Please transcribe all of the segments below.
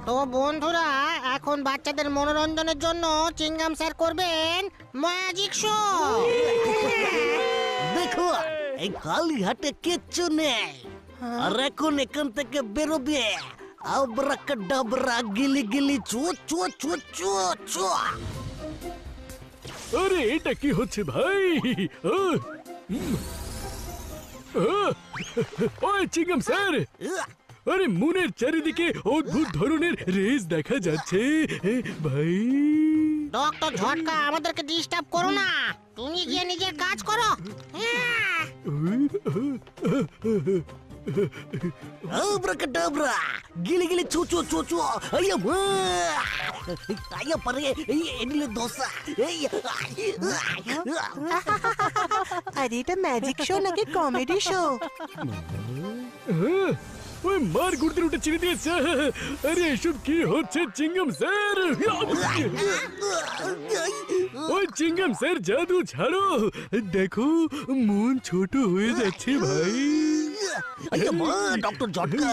তো বন্ধুরা, এখন বাচ্চাদের মনোরঞ্জনের জন্য চিংগাম স্যার করবেন ম্যাজিক শো। দেখো, এই কালীঘাটে কিচ্ছু নেই, আর এখন এখান থেকে বেরোবে আবরাকাডাবরা, গিলি গিলি চু চু চু চু চু। আরে এটা কি হচ্ছে ভাই? ওই চিংগাম স্যার, আরে মুনের চারিদিকে অদ্ভুত ধরনের রেস দেখা যাচ্ছে ভাই। ডক্টর ঝটকা, আমাদেরকে ডিস্টার্ব করো না, তুমি গিয়ে নিজের কাজ করো। আবরাকাডাবরা, গিলি গিলি চু চু চু চু। আইয়া মা, আইয়া পারে এই এদিলে দোসা। এই আরে এটা ম্যাজিক শো নাকি কমেডি শো? ওই মার গুড়দের উঠে চিনে দিয়েছে। আরে এসব কি হচ্ছে চিংগাম স্যার? ওই চিংগাম স্যার, জাদু ছাড়ো, দেখো মন ছোট হয়ে যাচ্ছে ভাই। আইয়া মা, ডক্টর ঝটকা,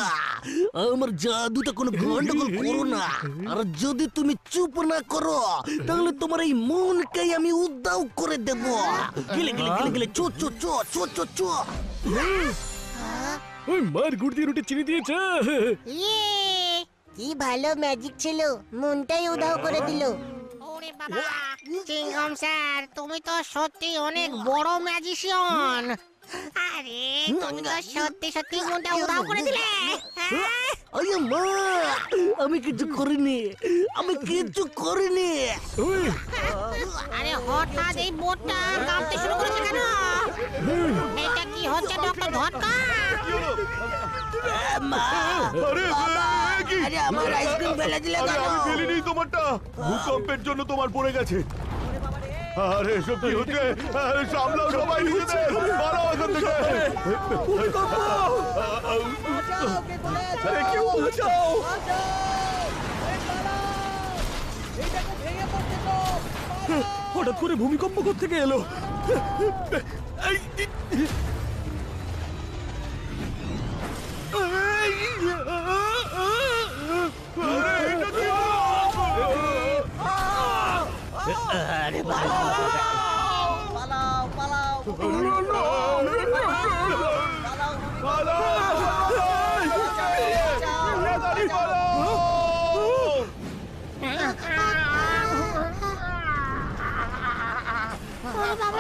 আমার জাদুটা কোনো গন্ডগোল করো না। আর যদি তুমি চুপ না করো, তাহলে তোমার এই মনকেই আমি উদ্ধাও করে দেব। গিলে গিলে গিলে গিলে চু চু চু চু চু চু। ওই মার গুড়দের উঠে চিনে দিয়েছে। কি ভালো ম্যাজিক ছিল, মনটাই উধাও করে দিল। ওরে বাবা, চিংগাম স্যার, তুমি তো সত্যি অনেক বড় ম্যাজিশিয়ান। আরে তুমি তো সত্যি সত্যি মনটা উধাও করে দিলে। আইয়া মা, আমি কিছু করিনি, আমি কিছু করিনি। ওই আরে হঠাৎ এই বোটটা কাঁপতে শুরু করেছে কেন? এটা কি হচ্ছে ডক্টর ঝটকা? মা, আরে কি? আরে আমার আইসক্রিম ফেলে দিলে আরে কেন? আমি ফেলিনি তোমারটা, ভূকম্পের জন্য তোমার পড়ে গেছে। আরে এসব কি হচ্ছে? আরে সামলাও সবাই নিজেদের, পালাও এখান থেকে। আরে কেউ বাঁচাও। হঠাৎ করে ভূমিকম্প কোত্থেকে এলো? আরে পালাও পালাও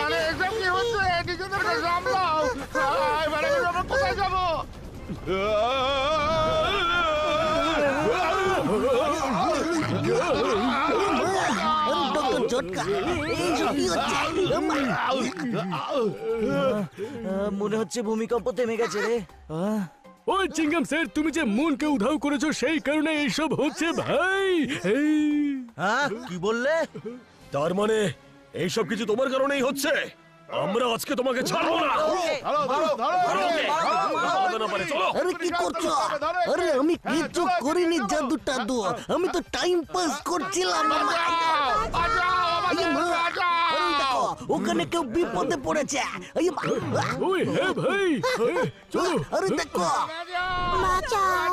আরে এসব কি হচ্ছে? নিজেদেরকে সামলাও। এবারে আমরা কোথায় যাবো? ডক্টর ঝটকা, এইসব কি হচ্ছে? মনে হচ্ছে ভূমিকম্প থেমে গেছে রে। ওই চিংগাম স্যার, তুমি যে মনকে উধাও করেছো সেই কারণে এইসব হচ্ছে ভাই। হ্যাঁ, কি বললে? তার মানে এইসব কিছু তোমার কারণেই হচ্ছে? আমরা আজকে তোমাকে ছাড়বো না। আরে কি করছো? আরে আমি কিছু করিনি, জাদু টাদু, আমি তো টাইম পাস করছিলাম। ওখানে কেউ বিপদে পড়েছে। ওই হ্যাঁ ভাই, চলো। আরে দেখো, বাঁচাও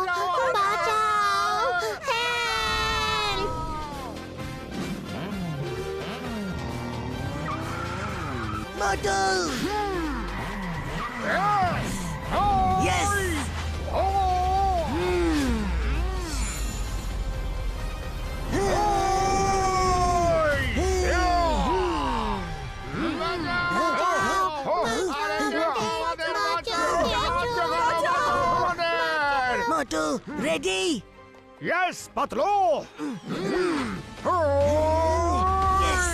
বাঁচাও, হেল্প! বাটল! Yes! Moto, ready? Yes, Patlo. Yes!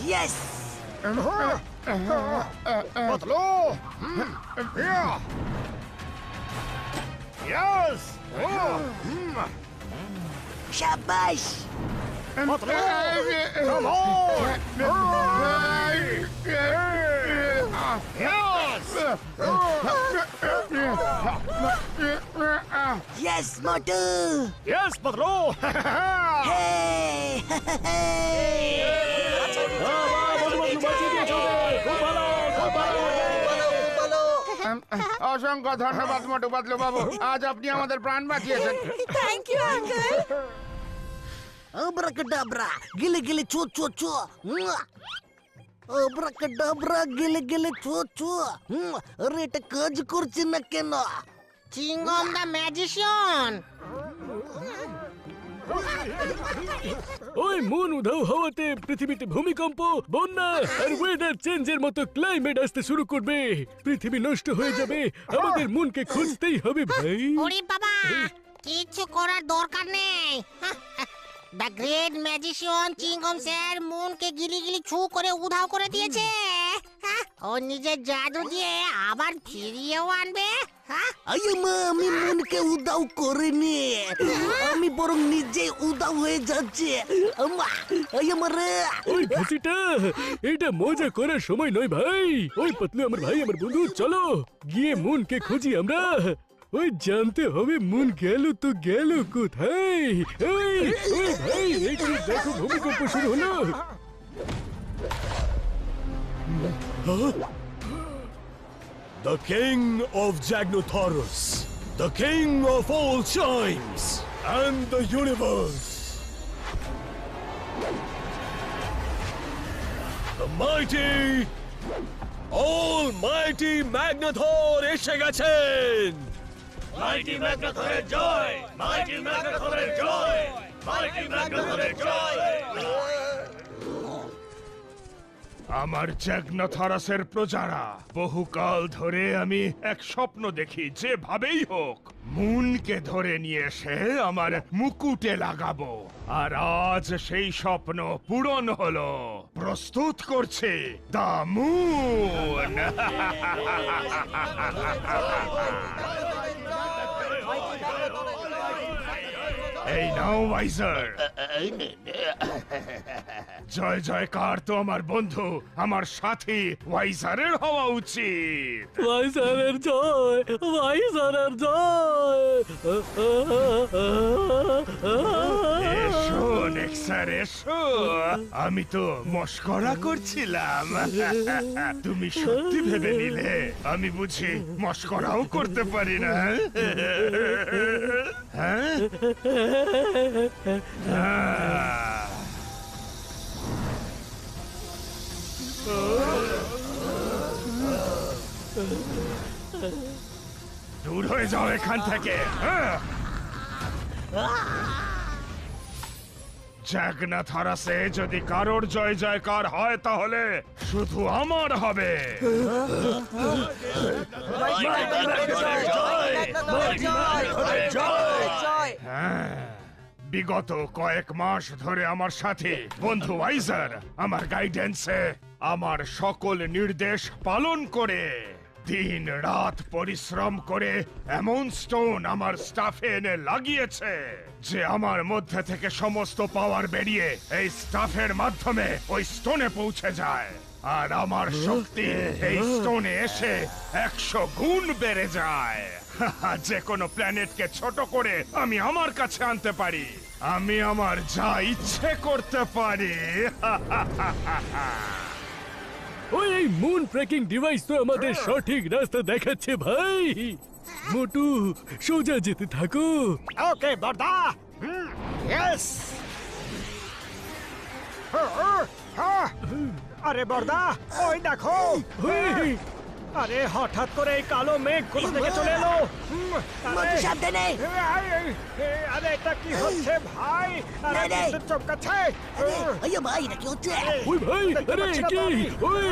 Yes Patlu yes শাবাশ পাতলু কাম ইয়েস মোটু ইয়েস পাতলু হে অসংখ্য ধন্যবাদ মোটু পাতলু বাবু, আজ আপনি আমাদের প্রাণ বাঁচিয়েছেন। থ্যাংক ইউ আঙ্কেল আব্রাকাডাব্রা গিলে গিলে চো চো চো আব্রাকাডাব্রা গিলে গিলে চো চো আরে এটা কাজ করছে না কেন? চিংগম দা ম্যাজিশিয়ান। ওই মুন উধাও হওয়াতে পৃথিবীতে ভূমিকম্প, বন্যা আর ওয়েদার চেঞ্জের মতো ক্লাইমেট আসতে শুরু করবে। পৃথিবী নষ্ট হয়ে যাবে, আমাদের মুনকে খুঁজতেই হবে ভাই। ওরে বাবা, কিছু করার দরকার নেই। দ্য গ্রেট ম্যাজিশিয়ান চিংগম স্যার মুনকে গিলি গিলি ছু করে উধাও করে দিয়েছে। ও নিজের জাদু দিয়ে আবার ফিরিয়েও আনবে। আইমা আমি মনকে উদাও করিনি, আমি বরং নিজে উদাও হয়ে যাচ্ছে। আইমারে ওই ঘুষিটা, এটা মজা করার সময় নয় ভাই। ওই পাতলু আমার ভাই, আমার বন্ধু, চলো গিয়ে মুনকে খুঁজি আমরা। ওই জানতে হবে মুন গেল তো গেল কোথায়। এই ওই ভাই, একটু দেখো ভূমিকম্প শুরু হলো। The king of Jagnotaurus, the king of all chimes and the universe. The mighty, almighty Magnathor এসে গেছেন। Mighty Magnathoরের জয়, mighty Magnathoরের জয়, mighty Magnathoরের জয়। আমার জ্যাগনাথরাসের প্রজারা, বহুকাল ধরে আমি এক স্বপ্ন দেখি, যেভাবেই হোক মুনকে ধরে নিয়ে এসে আমার মুকুটে লাগাবো। আর আজ সেই স্বপ্ন পূরণ হলো। প্রস্তুত করছে দা মুন। এই নাও ওয়াইজার। জয় জয়কার তো আমার বন্ধু, আমার সাথী ওয়াইজারের হওয়া উচিত। ভাইসারের জয়, ভাইসারের জয়। এসো নেক্সার এসো, আমি তো মস্করা করছিলাম। তুমি সত্যি ভেবে নিলে আমি বুঝি মস্করাও করতে পারি না? হ্যাঁ? দূর হয়ে যাও এখান থেকে। জ্যাগনাথরাসে যদি কারোর জয় জয়কার হয় তাহলে শুধু আমার হবে। হ্যাঁ, বিগত কয়েক মাস ধরে আমার সাথে বন্ধু ওয়াইজার আমার গাইডেন্সে আমার সকল নির্দেশ পালন করে দিন রাত পরিশ্রম করে এমন স্টোন আমার স্টাফে এনে লাগিয়েছে যে আমার মধ্যে থেকে সমস্ত পাওয়ার বেরিয়ে এই স্টাফের মাধ্যমে ওই স্টোনে পৌঁছে যায়। আর আমার শক্তি এই স্টোনে এসে 100 গুণ বেড়ে যায়। যে কোনো প্ল্যানেটকে ছোট করে আমি আমার কাছে আনতে পারি। আমি আমার যা ইচ্ছে করতে পারি। ওই এই মুন ট্র্যাকিং ডিভাইস তো আমাদের সঠিক রাস্তা দেখাচ্ছে ভাই। মোটু সোজা যেতে থাকো। ওকে বড়দা। ইয়েস। আরে বর্দা, ওই দেখো। ওই, আরে হঠাৎ করে এই কালো মেঘ কোথা থেকে চলে এলো? মোটু সাবধানে। আরে এটা কি হচ্ছে ভাই? আরে রে, রে। বিদ্যুৎ চমকাচ্ছে। আইয়া ভাই এটা কি হচ্ছে? ওই ভাই, আরে কি? ওই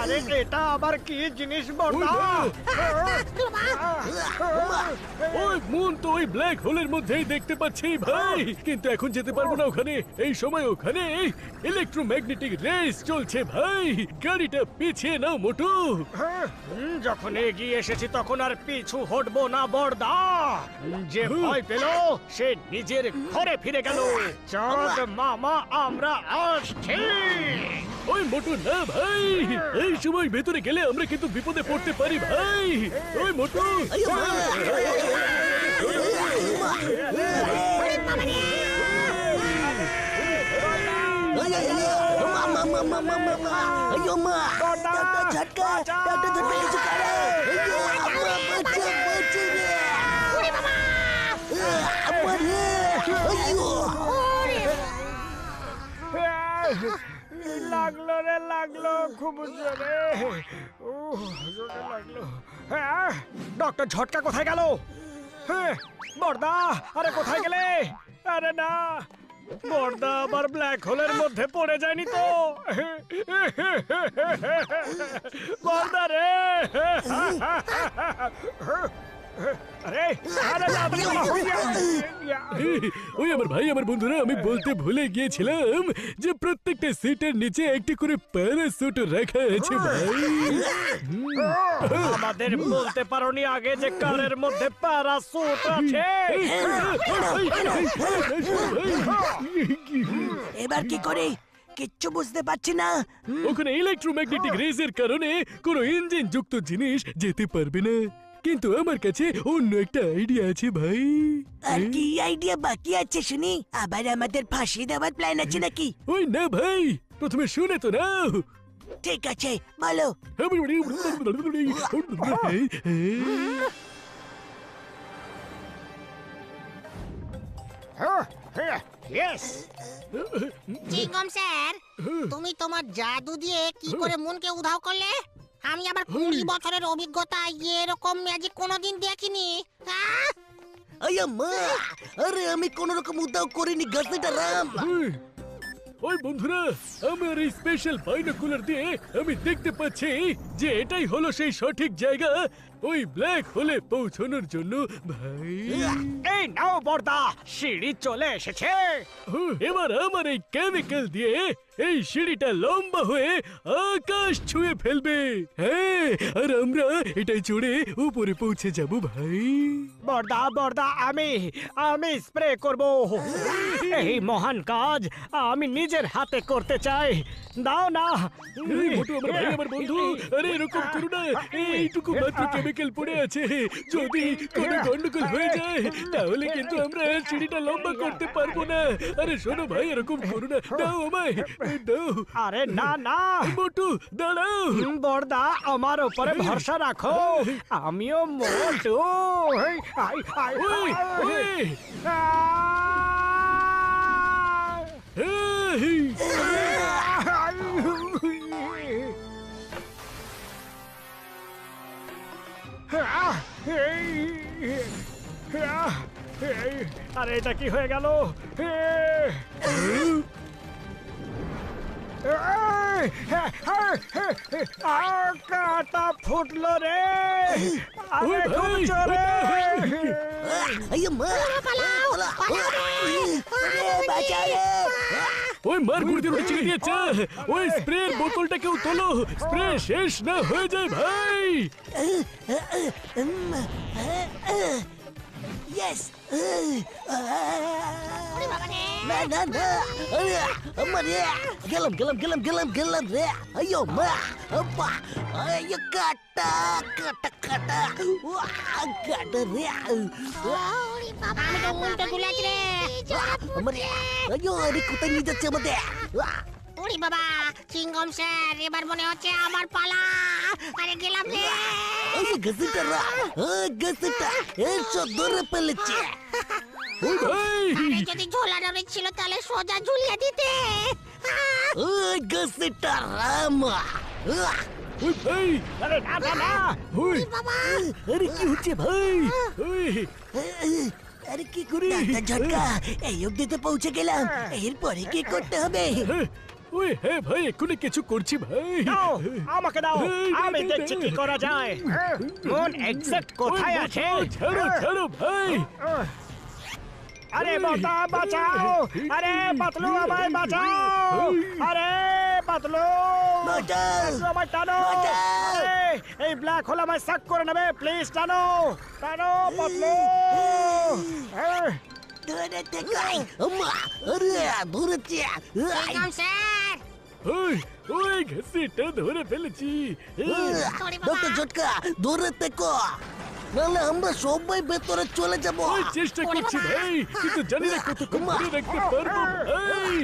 আরে এটা আবার কি জিনিস বড়দা? ওই মুন তো ওই ব্ল্যাক হোলের মধ্যেই দেখতে পাচ্ছি ভাই, কিন্তু এখন যেতে পারবো না ওখানে। এই সময় ওখানে ইলেকট্রোম্যাগনেটিক রেস চলছে ভাই। গাড়িটা পিছিয়ে নাও মোটু। যখন এগিয়ে এসেছি তখন আর পিছু হটবো না বড়দা। যে ভয় পেল সে নিজের ঘরে ফিরে গেল। চাঁদ মামা আমরা আসছি। ওই মোটু না ভাই, এই সময় ভেতরে গেলে আমরা কিন্তু বিপদে পড়তে পারি ভাই। ওই মোটু अयो माँ डॉक्टर झटका কিছু করে अयो अम्मा बच्चा बच्चे रे अम्मा रे अयो লাগলো রে লাগলো খুব জোরে। জোরে লাগলো। হ্যাঁ ডক্টর ঝটকা কোথায় গেল? হ্যাঁ বড়দা আরে কোথায় গেলে? আরে না বড়দা আবার ব্ল্যাক হোলের মধ্যে পড়ে যায়নি তো? বড়দা রে আরে আরে ওই আমার ভাই আমার বন্ধুরা, আমি বলতে ভুলে গিয়েছিলাম যে প্রত্যেকটা সিটের নিচে একটি করে প্যারাসুট রাখা আছে ভাই। আমাদের বলতে পারোনি আগে যে কারের মধ্যে প্যারাসুট আছে? এবার কি করে কিচ্ছু বুঝতে পারছি না। ওখানে ইলেকট্রোম্যাগনেটিক রেজের কারণে কোনো ইঞ্জিন যুক্ত জিনিস যেতে পারবে না, কিন্তু আমার কাছে অন্য একটা আইডিয়া আছে ভাই। আর কি আইডিয়া বাকি আছে শুনি? আবার আমাদের ফাঁসি দেওয়ার প্ল্যান আছে নাকি? ওই না ভাই, প্রথমে শুনে তো নাও। ঠিক আছে বলো। ইয়েস চিংগম স্যার, তুমি তোমার জাদু দিয়ে কি করে মনকে উধাও করলে? আমি আবার 20 বছরের অভিজ্ঞতায় এরকম ম্যাজিক কোনোদিন দেখিনি। আহ! আয়া মা, আরে আমি কোন রকম উদ্ধার করিনি গাছেটা রাম। ওই বন্ধুরা, আমার এই স্পেশাল বাইনোকুলার দিয়ে আমি দেখতে পাচ্ছি যে এটাই হলো সেই সঠিক জায়গা ওই ব্ল্যাক হোলে পৌঁছানোর জন্য ভাই। এই নাও বড়দা, সিঁড়ি চলে এসেছে। এবার আমার এই কেমিক্যাল দিয়ে এই সিঁড়িটা লম্বা হয়ে আকাশ ছুঁয়ে ফেলবে। হ্যাঁ, আর আমরা এটাই চড়ে উপরে পৌঁছে যাব ভাই। বড়দা বড়দা আমি স্প্রে করব। এই মহান কাজ আমি নিজের হাতে করতে চাই। দাও না। এই মোটু আমার ভাই আমার বন্ধু, আরে এরকম করো না। এইটুকু মাত্র কেমিক্যাল পড়ে আছে, যদি কোনো গন্ডগোল হয়ে যায় তাহলে কিন্তু আমরা সিঁড়িটা লম্বা করতে পারবো না। আরে শোনো ভাই, এরকম করো না, দাও আমায় দাও। আরে না না মোটু দাঁড়াও। বড়দা আমার উপরে ভরসা রাখো, আমিও মোটু। এই, আই, আই, ওই, ওই, এই, আরে এটা কি হয়ে গেল? কাটা ফুটলো রে। আরে খুব জোরে। আয়া মা, বাঁচাও রে। ওই মার গুড়ি দিয়ে চিকে দিয়েছে। ওই স্প্রের বোতলটা কেউ তোলো, স্প্রে শেষ না হয়ে যায় ভাই। ইয়েস। না না না, আরে গেলাম গেলাম গেলাম গেলাম গেলাম রে। আয়ো মা, আব্বা, আয়ো কাটা কাটা কাটা, কাটা রে। আমি তো উল্টো গুলাছি রে। আমার আয়ো, আরে কোথায় নিয়ে যাচ্ছে আমাদের? ওরে বাবা, চিংগম স্যার, এবার মনে হচ্ছে আমার পালা। আরে গেলাম রে। ওই গাছটা রা, গাছটা এসব ধরে ফেলেছে। ওই ভাই, আরে যদি ঝোলানো ছিল তাহলে সোজা ঝুলিয়ে দিতে। ওই গাছটা রামা। ওই ভাই, আরে না না না। ওই বাবা, আরে কি হচ্ছে ভাই? ওই আরে কি করি? ঝটকা, এই অব্দি তো পৌঁছে গেলাম, এরপরে কি করতে হবে? ওই হ্যাঁ ভাই এক্ষুনি কিছু করছি ভাই দাও আমাকে দাও এই, আমি এই, দেখছি কি এই, করা যায় মন এক্সাক্ট কোথায় ওই, আছে ছাড়ো ছাড়ো ভাই আরে বাবা বাঁচাও আরে পাতলু আমায় বাঁচাও আরে পাতলু পাতলু আমায় টানো আরে, এই ব্ল্যাক হোল আমায় সাক করে নেবে প্লিজ টানো টানো পাতলু আম্মা আরে ধরেছে চিংগম স্যার ওই ওই ঘাসিটা ধরে ফেলেছি ডক্টর ঝটকা ধরে থেকো নাহলে আমরা সবাই ভেতরে চলে যাব ওই চেষ্টা করছি ভাই কিন্তু জানি না কতক্ষণ ধরে রাখতে পারবো ভাই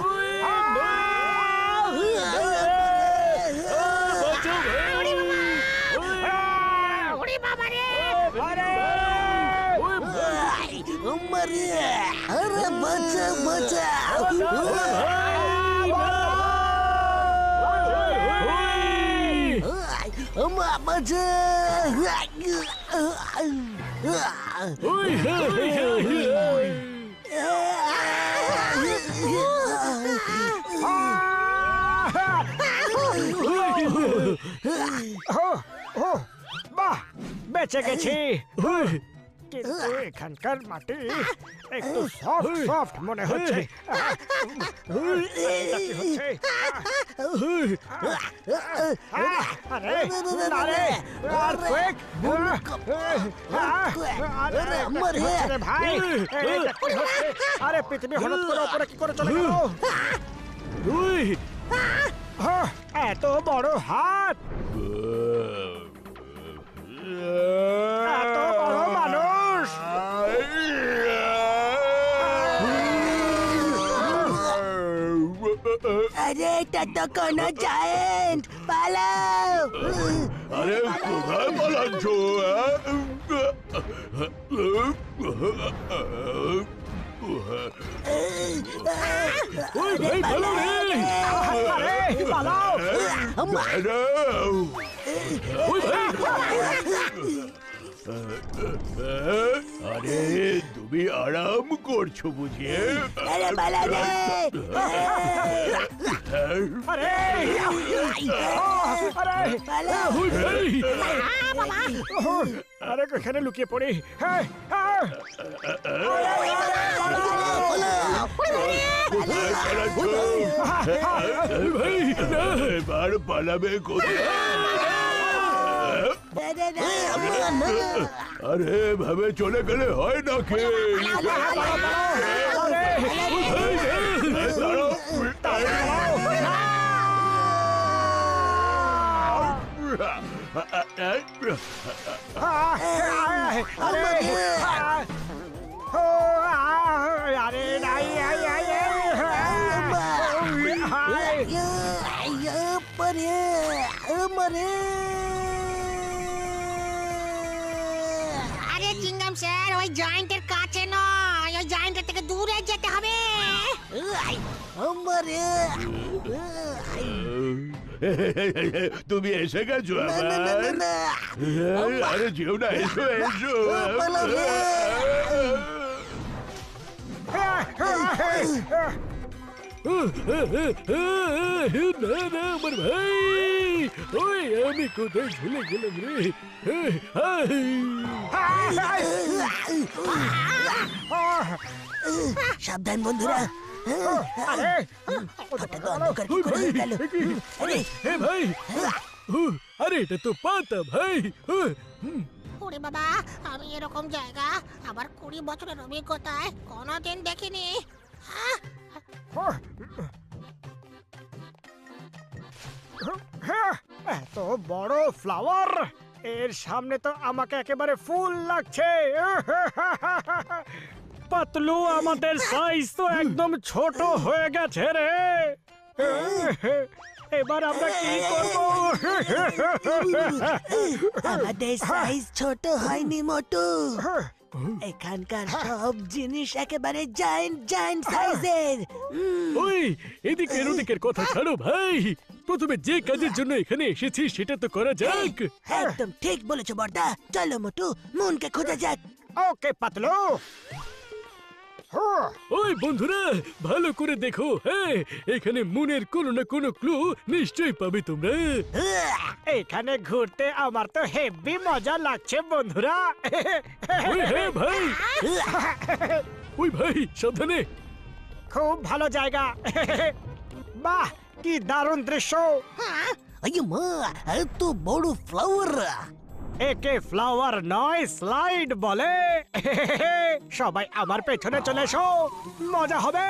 ওই না! বাঁচাও ভাই ওরে বাবা রে ওই ভাই আমারে আরে বাঁচা বাঁচা আমা বাঁচা ওই বাহ বেঁচে গেছি কিন্তু এখানকার মাটি একটু সফট সফট মনে হচ্ছে এটা কি হচ্ছে আরে আরে আর্থকুয়েক আরে আমার আরে ভাই এটা কি হচ্ছে আরে পৃথিবী হঠাৎ করে উপরে কি করে চলে গেল ওই এত বড় হাত এত বড় মানুষ আরে এটা তো কোনো জায়েন্ট পালাও আরে কোথায় পালাচ্ছ ওই ভাই ভালো রে আরে পালাও ওই ভাই আরে তুমি আরাম করছো বুঝিয়ে আরে পালা রে আরে আরে পালাও ওই ভাই আরে এখানে লুকিয়ে পড়ি হ্যাঁ কোথায় পালাচ্ছ ওই ভাই না এবার পালাবে কোথায় আরে ভাবে চলে গেলে হয় নাকি আরে নাই আরে চিংগম স্যার ওই জয়েন্টের কাছে নয় ওই জয়েন্টের থেকে দূরে যেতে হবে আমারে তুমি এসে গেছো না না না আবার না আরে যেও না এসো এসো পালাবে। না না আমার ভাই ওই আমি কোথায় ভুলে গেলাম রে সাবধান বন্ধুরা আরে হঠাৎ অন্ধকার কি করে হয়ে গেল আরে হে ভাই আরে এটা তো পাতা ভাই ওরে বাবা আমি এরকম জায়গা আবার 20 বছরের অভিজ্ঞতায় কোনোদিন দেখিনি এত বড় ফ্লাওয়ার এর সামনে তো আমাকে একেবারে ফুল লাগছে পাতলু আমাদের সাইজ তো একদম ছোট হয়ে গেছে রে এবার আমরা কি করব আমাদের সাইজ ছোট হয়নি মোটু এখানকার সব জিনিস একেবারে জায়ান্ট জায়ান্ট সাইজের ওই এদিকের ওদিকের কথা ছাড়ো ভাই প্রথমে যে কাজের জন্য এখানে এসেছি সেটা তো করা যাক একদম ঠিক বলেছো বর্দা চলো মোটু মুনকে খোঁজা যাক ওকে পাতলু ওই বন্ধুরা ভালো করে দেখো, হ্যাঁ এখানে মুনের কোনো না কোনো ক্লু নিশ্চয়ই পাবে তোমরা। এখানে ঘুরতে আমার তো হেভি মজা লাগছে বন্ধুরা। ওই হ্যাঁ ভাই, ওই ভাই সাবধানে। খুব ভালো জায়গা। বাহ কি দারুণ দৃশ্য। আইয়া মা, এত বড় ফ্লাওয়ার। একে ফ্লাওয়ার নয় স্লাইড বলে। সবাই আমার পেছনে চলে এসো, মজা হবে।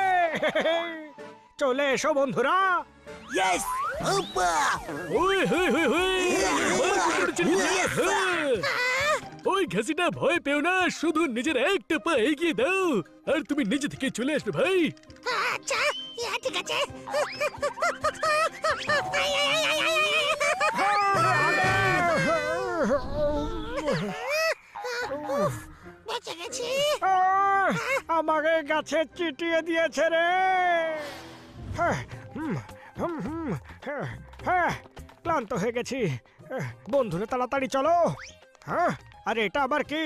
চলে এসো বন্ধুরা। ইয়েস আপা। ওই হই হই হই, ভয় করছে না। হ্যাঁ। ওই ঘাসিটা ভয় পেও না, শুধু নিজের একটা পা এগিয়ে দাও আর তুমি নিজে থেকে চলে আসবে ভাই। আচ্ছা ইয়া ঠিক আছে। বেঁচে গেছি। আমাকে গাছে চিটিয়ে দিয়েছে রে। হ্যাঁ, হ্যাঁ, ক্লান্ত হয়ে গেছি। বন্ধুরা তাড়াতাড়ি চলো। হ্যাঁ, আরে এটা আবার কি?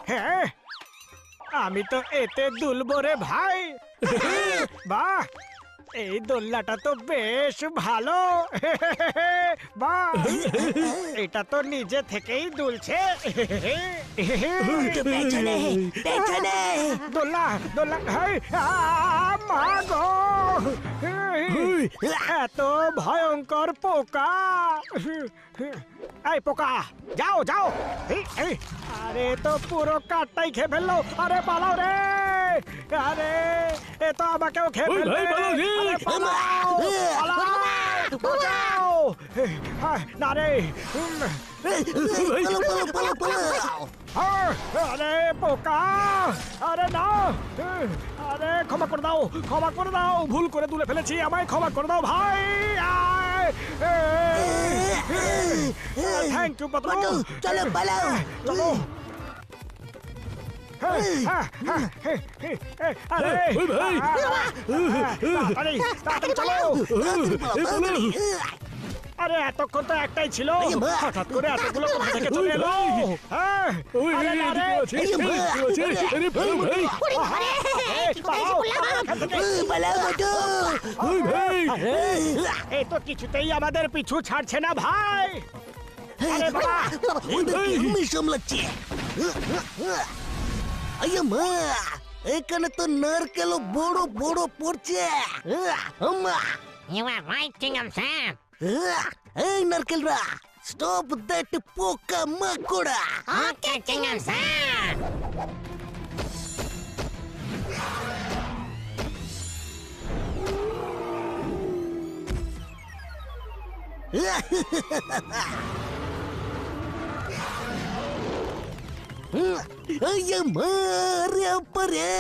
হ্যাঁ, আমি তো এতে দুলবো রে ভাই। বাহ, এই দোলনাটা তো বেশ ভালো। বাহ, এটা তো নিজে থেকেই দুলছে। পেছনে পেছনে। দোলনা দোলনা, হেই, মা গো, এত ভয়ঙ্কর পোকা। এই পোকা যাও যাও। আরে তো পুরো কাঠটাই খেয়ে ফেললো। আরে পালাও রে। আরে এ তো আমাকেও খেয়ে ওই ফেলবে। ভাই, পালাও রে। আরে পালাও, পালাও, বাঁচাও। না রে। পালো পালো পালো পালো। আরে পোকা, আরে না। আরে ক্ষমা করে দাও, ক্ষমা করে দাও। ভুল করে তুলে ফেলেছি, আমায় ক্ষমা করে দাও ভাই। থ্যাংক ইউ পাটো, পাতলু। চলো পালাও। চলো। আরে ওই ভাই। তাড়াতাড়ি তাড়াতাড়ি চলো। আরে এতক্ষণ তো একটাই ছিল, হঠাৎ করে এতগুলো কোথা থেকে চলে এলো? হ্যাঁ, ওই আরে না রে। এদিকে আছে, এদিকে আছে। আরে ভালো ভাই। পালাও, পালাও এখান থেকে। পালাও পাটো। ওই ভাই। এই তো কিছুতেই আমাদের পিছু ছাড়ছে না ভাই। আরে বাবা, ওদেরকে আমি সামলাচ্ছি। আইয়া মা, এখানে তো নারকেল বড় বড় পড়ছে। আম্মা, You are right, Kingdom Sam. এই নারকেলরা, স্টপ দ্যাট পোকা মাকড়া। Okay, Kingdom Sam. আইয়া মা, রে পরে।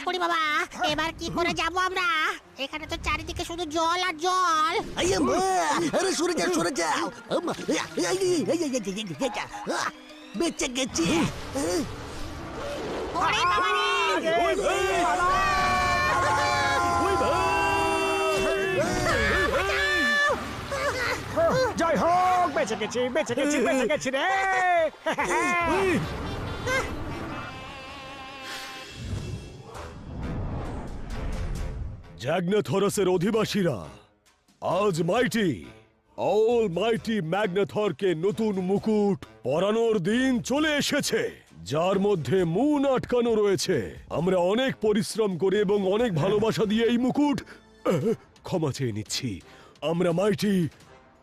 ওরে বাবা, এবার কি করে যাব আমরা? এখানে তো চারিদিকে শুধু জল আর জল। আইয়া মা, আরে সরে যাও সরে যাও। আম্মা, বেঁচে গেছি। ওরে বাবা রে। ওই ভাই। ওই ভাই। জয় হোক, বেঁচে গেছি, বেঁচে গেছি, বেঁচে গেছি রে। জ্যাগনাথরসের অধিবাসীরা, আজ মাইটি অল মাইটি ম্যাগনাথরকে নতুন মুকুট পরানোর দিন চলে এসেছে, যার মধ্যে মুন আটকানো রয়েছে। আমরা অনেক পরিশ্রম করে এবং অনেক ভালোবাসা দিয়ে এই মুকুট ক্ষমা চেয়ে নিচ্ছি। আমরা মাইটি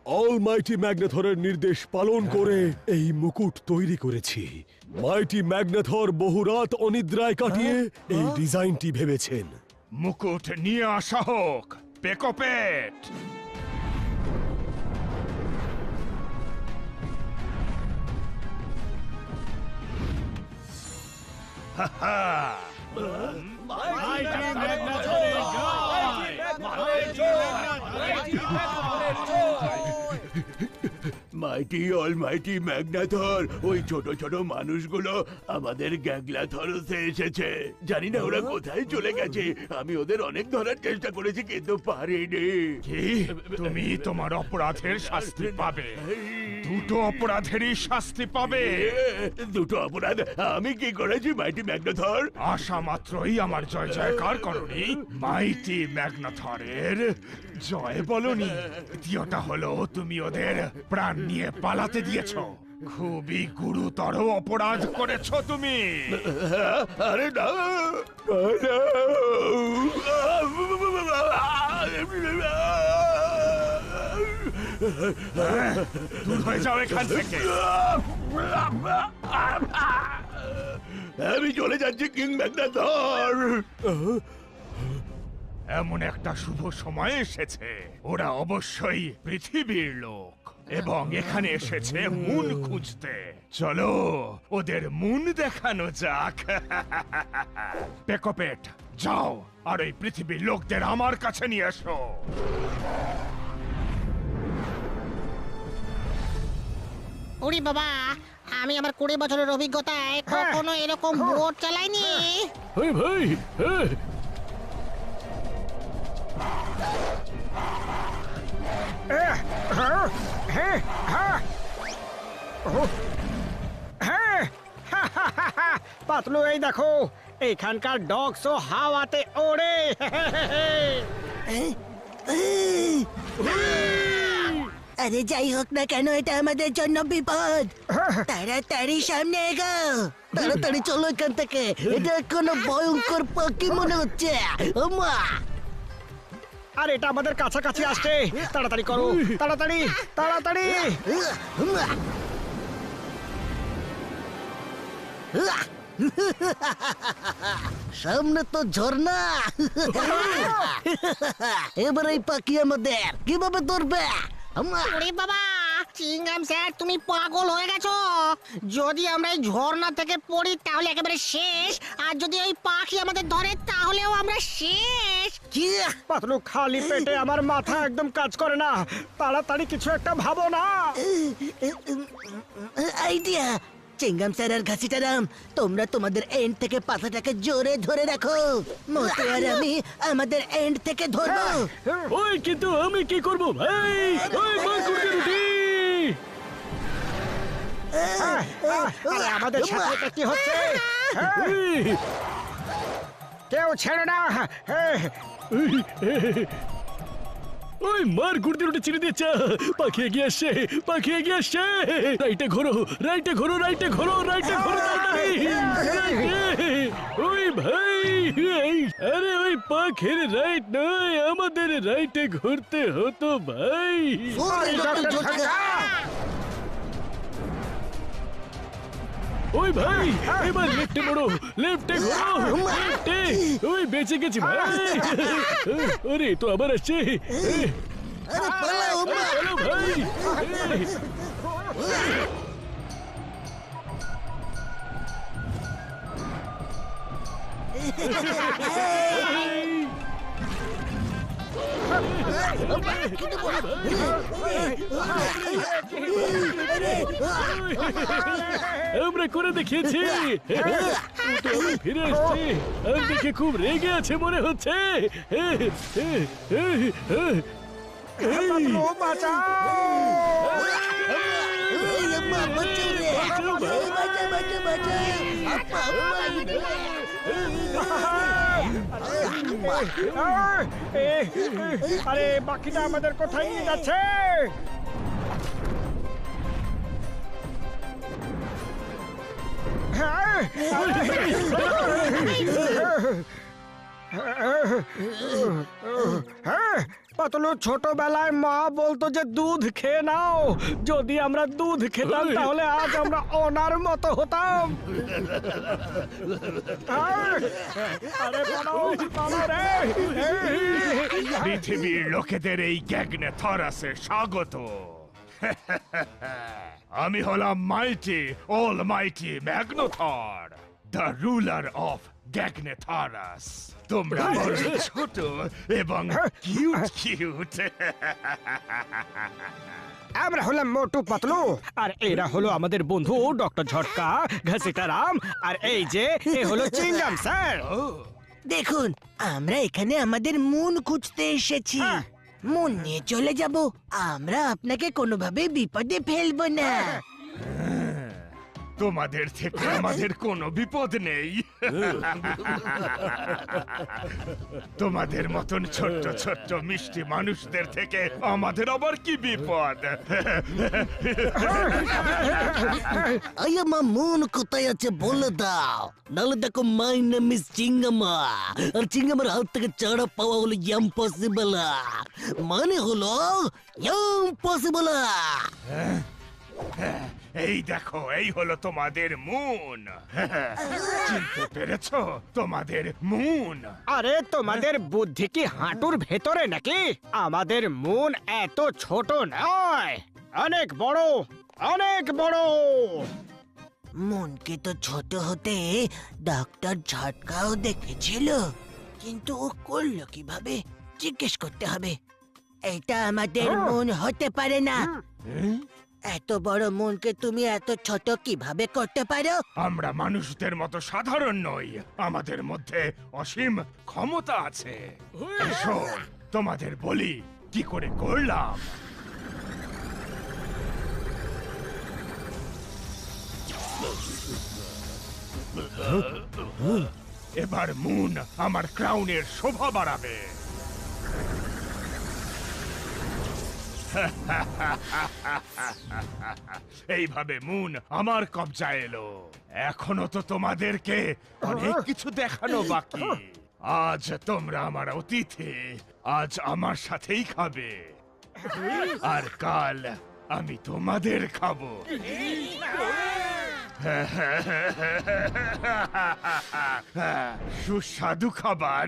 অল মাইটি ম্যাগনাথরের নির্দেশ পালন করে এই মুকুট তৈরি করেছি। মাইটি ম্যাগনাথর বহু রাত অনিদ্রায় কাটিয়ে এই ডিজাইনটি ভেবেছেন। মুকুট নিয়ে আসা হোক, পেকোপেট। মাইটি অলমাইটি ম্যাগনাথর, ওই ছোট ছোট মানুষগুলো আমাদের গ্যাগলাথরসে এসেছে। জানি না ওরা কোথায় চলে গেছে। আমি ওদের অনেক ধরার চেষ্টা করেছি কিন্তু পারিনি। কি? তুমি তোমার অপরাধের শাস্তি পাবে। দুটো অপরাধেরই শাস্তি পাবে। দুটো অপরাধ আমি কি করেছি মাইটি ম্যাগনাথর? আশা মাত্রই আমার জয় জয়কার করনি, মাইটি ম্যাগনাথরের জয় বলনি। দ্বিতীয়টা হলো তুমি ওদের প্রাণ নিয়ে পালাতে দিয়েছো। খুবই গুরুতর অপরাধ করেছো তুমি। আরে না, দূর হয়ে যাও এখান থেকে। আমি চলে যাচ্ছি কিং ম্যাগনাথর। এমন একটা শুভ সময় এসেছে, ওরা অবশ্যই পৃথিবীর লোক এবং এখানে এসেছে মুন খুঁজতে। চলো ওদের মুন দেখানো যাক। পেকোপেট, যাও আর ওই পৃথিবীর লোকদের আমার কাছে নিয়ে এসো। ওরে বাবা, আমি আমার 20 বছরের অভিজ্ঞতায় কখনো এরকম বোট চালাইনি। ওই ভাই, হ্যাঁ। পাতলু এই দেখো, এখানকার ডগসও হাওয়াতে ওড়ে। আরে যাই হোক না কেন, এটা আমাদের জন্য বিপদ। তাড়াতাড়ি সামনে এগো, তাড়াতাড়ি চলো এখান থেকে। এটা কোনো ভয়ঙ্কর পাখি মনে হচ্ছে। ওমা, আর এটা আমাদের কাছাকাছি আসছে। তাড়াতাড়ি করো, তাড়াতাড়ি তাড়াতাড়ি। সামনে তো ঝর্ণা। এবার এই পাখি আমাদের কিভাবে ধরবে? ওরে বাবা, চিংগাম স্যার তুমি পাগল হয়ে গেছো। যদি আমরা এই ঝর্ণা থেকে পড়ি তাহলে একেবারে শেষ, আর যদি ওই পাখি আমাদের ধরে তাহলেও আমরা শেষ। কি? পাতলু, খালি পেটে আমার মাথা একদম কাজ করে না। তাড়াতাড়ি কিছু একটা ভাবো না। আইডিয়া! চিংগাম স্যার আর ঘাসিটারাম, তোমরা তোমাদের এন্ড থেকে পাতাটাকে জোরে ধরে রাখো। মোটু আর আমি আমাদের এন্ড থেকে ধরবো। ওই কিন্তু আমি কি করব ভাই? ওই মারকুটে রুটি। আরে আমাদের সাথে এটা কি হচ্ছে? এই, কেউ ছেড়ে না। ওই মার গুড়তে রুটি ছিঁড়ে দিচ্ছে। পাখি এগিয়ে আসছে, পাখি এগিয়ে আসছে। রাইটে ঘোরো, রাইটে ঘোরো, রাইটে ঘোরো, রাইটে ঘোরো, তাড়াতাড়ি। রাইটে। ওই ভাই, আরে ওই পাখির রাইট নয়, আমাদের রাইটে ঘুরতে হতো ভাই। ওরে ডক্টর ঝটকা! ওই ভাই, এবার লেফটে মোড়ো, লেফটে ঘোরো, লেফটে। ওই বেঁচে গেছি ভাই। আরে তো আবার আসছে। আরে পালাও মা! চলো ভাই। আমরা করে দেখিয়েছি। ফিরে আসছি, আর দেখে খুব রেগে আছে মনে হচ্ছে। পাতলু, বাঁচাও। এই আম্মা, বাঁচাও রে! এই বাঁচা, বাঁচা, বাঁচা! আপা, আরে বাকিটা আমাদের কোথায় নিয়ে যাচ্ছে? পাতলু, ছোটবেলায় মা বলতো যে দুধ খেয়ে নাও। যদি আমরা দুধ খেতাম তাহলে আজ আমরা অনার মতো হতাম। আরে পালাও, পালাও রে। পৃথিবীর লোকেদের এই গ্যাগনে থরাসে স্বাগত। আমি হলাম মাইটি অল মাইটি ম্যাগনোথর, দ্য রুলার অফ গ্যাগনেথারাস। তোমরা বড় ছোট এবং কিউট কিউট। আমরা হলাম মোটু পাতলু, আর এরা হলো আমাদের বন্ধু ডক্টর ঝটকা, ঘাসিটারাম, আর এই যে এ হলো চিংগাম স্যার। দেখুন, আমরা এখানে আমাদের মুন খুঁজতে এসেছি। মন নিয়ে চলে যাব, আমরা আপনাকে কোনোভাবে বিপদে ফেলবো না। তোমাদের থেকে আমাদের কোনো বিপদ নেই। তোমাদের মতন ছোট্ট ছোট্ট মিষ্টি মানুষদের থেকে আমাদের আবার কি বিপদ? আই আমার মন কোথায় আছে বলে দাও, নাহলে দেখো মাই নেম ইজ চিঙ্গামা, আর চিঙ্গামার হাত থেকে চারা পাওয়া হলো ইম্পসিবল, মানে হলো ইম্পসিবল। এই দেখো, এই হলো তোমাদের মুন। চিনতে পেরেছো? তোমাদের মুন। আরে তোমাদের বুদ্ধি কি হাঁটুর ভেতরে নাকি? আমাদের মন এত ছোট নয়, অনেক বড়, অনেক বড়। মনকে তো ছোট হতে ডক্টর ঝটকাও দেখেছিল, কিন্তু ও করলো কিভাবে জিজ্ঞেস করতে হবে। এটা আমাদের মন হতে পারে না। এত বড় মনকে তুমি এত ছোট কিভাবে করতে পারো? আমরা মানুষদের মতো সাধারণ নই, আমাদের মধ্যে অসীম ক্ষমতা আছে। এসো তোমাদের বলি কি করে করলাম। এবার মুন আমার ক্রাউনের শোভা বাড়াবে। এইভাবে মুন আমার কবজায় এলো। এখনো তো তোমাদেরকে অনেক কিছু দেখানো বাকি। আজ তোমরা আমার অতিথি, আজ আমার সাথেই খাবে, আর কাল আমি তোমাদের খাবো। সুস্বাদু খাবার।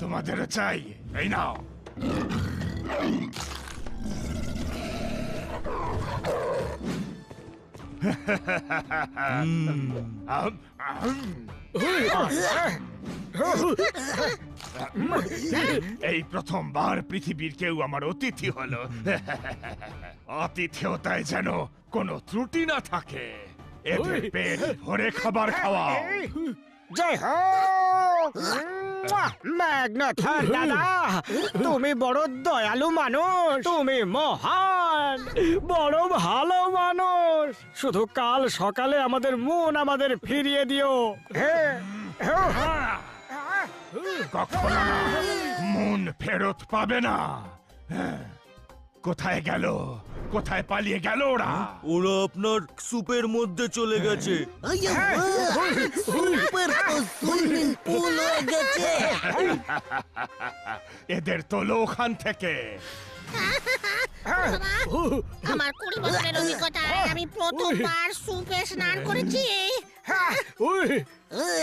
তোমাদেরও চাই, এই নাও। এই প্রথমবার পৃথিবীর কেউ আমার অতিথি হলো। আতিথেয়তায় যেন কোনো ত্রুটি না থাকে। এদের পেট ভরে খাবার খাওয়াও। জয় হোক ম্যাগনাথর দাদা, তুমি বড় দয়ালু মানুষ, তুমি মহান, বড় ভালো মানুষ। শুধু কাল সকালে আমাদের মন আমাদের ফিরিয়ে দিও। কখনো না, মন ফেরত পাবে না। কোথায় গেল? কোথায় পালিয়ে গেল ওরা? ওরা আপনার সুপের মধ্যে চলে গেছে। সুপার সুইমিং পুল হয়ে গেছে। এদের তোলো ওখান থেকে। আমার 20 বছরের অভিজ্ঞতায় আমি প্রথমবার সুপে স্নান করেছি।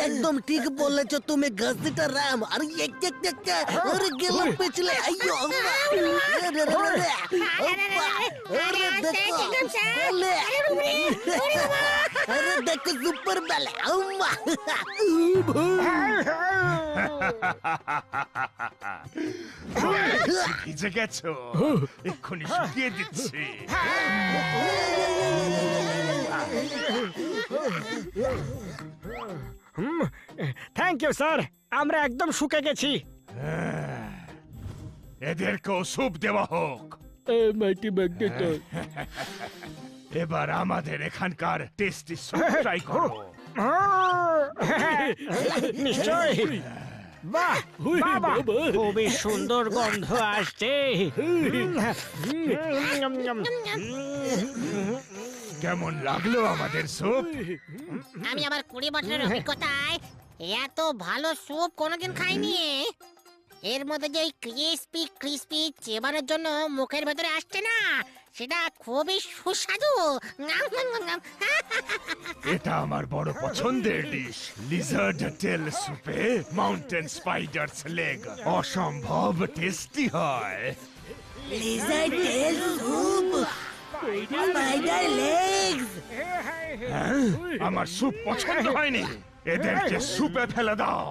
একদম ঠিক বলেছো তুমি গাছটা রাম। আর আরে গেলাম পেছলে। আইয়ো আম্মা। আরে দেখো বলে। আরে দেখো সুপার বেলা আম্মা। ভিজে গেছো, এক্ষুনি শুকিয়ে দিচ্ছি। থ্যাংক ইউ স্যার, আমরা একদম শুকে গেছি। এদেরকেও স্যুপ দেওয়া হোক। মাইটি ম্যাগনেটর। এবার আমাদের এখানকার টেস্টি স্যুপ ট্রাই করো। নিশ্চয়। বাহ, বাবা, খুবই সুন্দর গন্ধ আসছে। কেমন লাগলো আমাদের স্যুপ? আমি আমার 20 বছরের অভিজ্ঞতায় এত ভালো স্যুপ কোনোদিন খাইনি। এর মধ্যে যে ক্রিস্পি ক্রিস্পি চেবানোর জন্য মুখের ভেতরে আসছে না, সেটা খুবই সুস্বাদু। এটা আমার বড় পছন্দের ডিশ। লিজার্ড টেল স্যুপে মাউন্টেন স্পাইডারস লেগ অসম্ভব টেস্টি হয়। লিজার্ড টেল স্যুপ, স্পাইডার লেগস। আমার স্যুপ পছন্দ হয়নি, এদেরকে স্যুপে ফেলে দাও।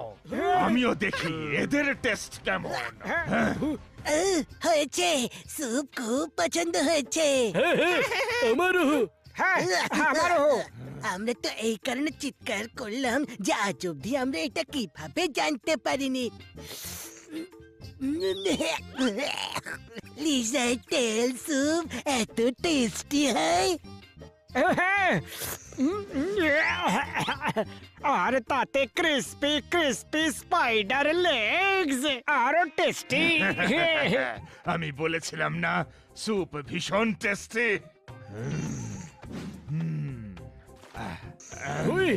আমিও দেখি এদের টেস্ট কেমন। হয়েছে, স্যুপ খুব পছন্দ হয়েছে। আমারও। হ্যাঁ, আমারও। আমরা তো এই কারণে চিৎকার করলাম যে আজ অব্দি আমরা এটা কিভাবে জানতে পারিনি লিজার তেল স্যুপ এত টেস্টি হয় আর তাতে ক্রিস্পি ক্রিস্পি স্পাইডার লেগস আরো টেস্টি আমি বলেছিলাম না স্যুপ ভীষণ টেস্টি ওই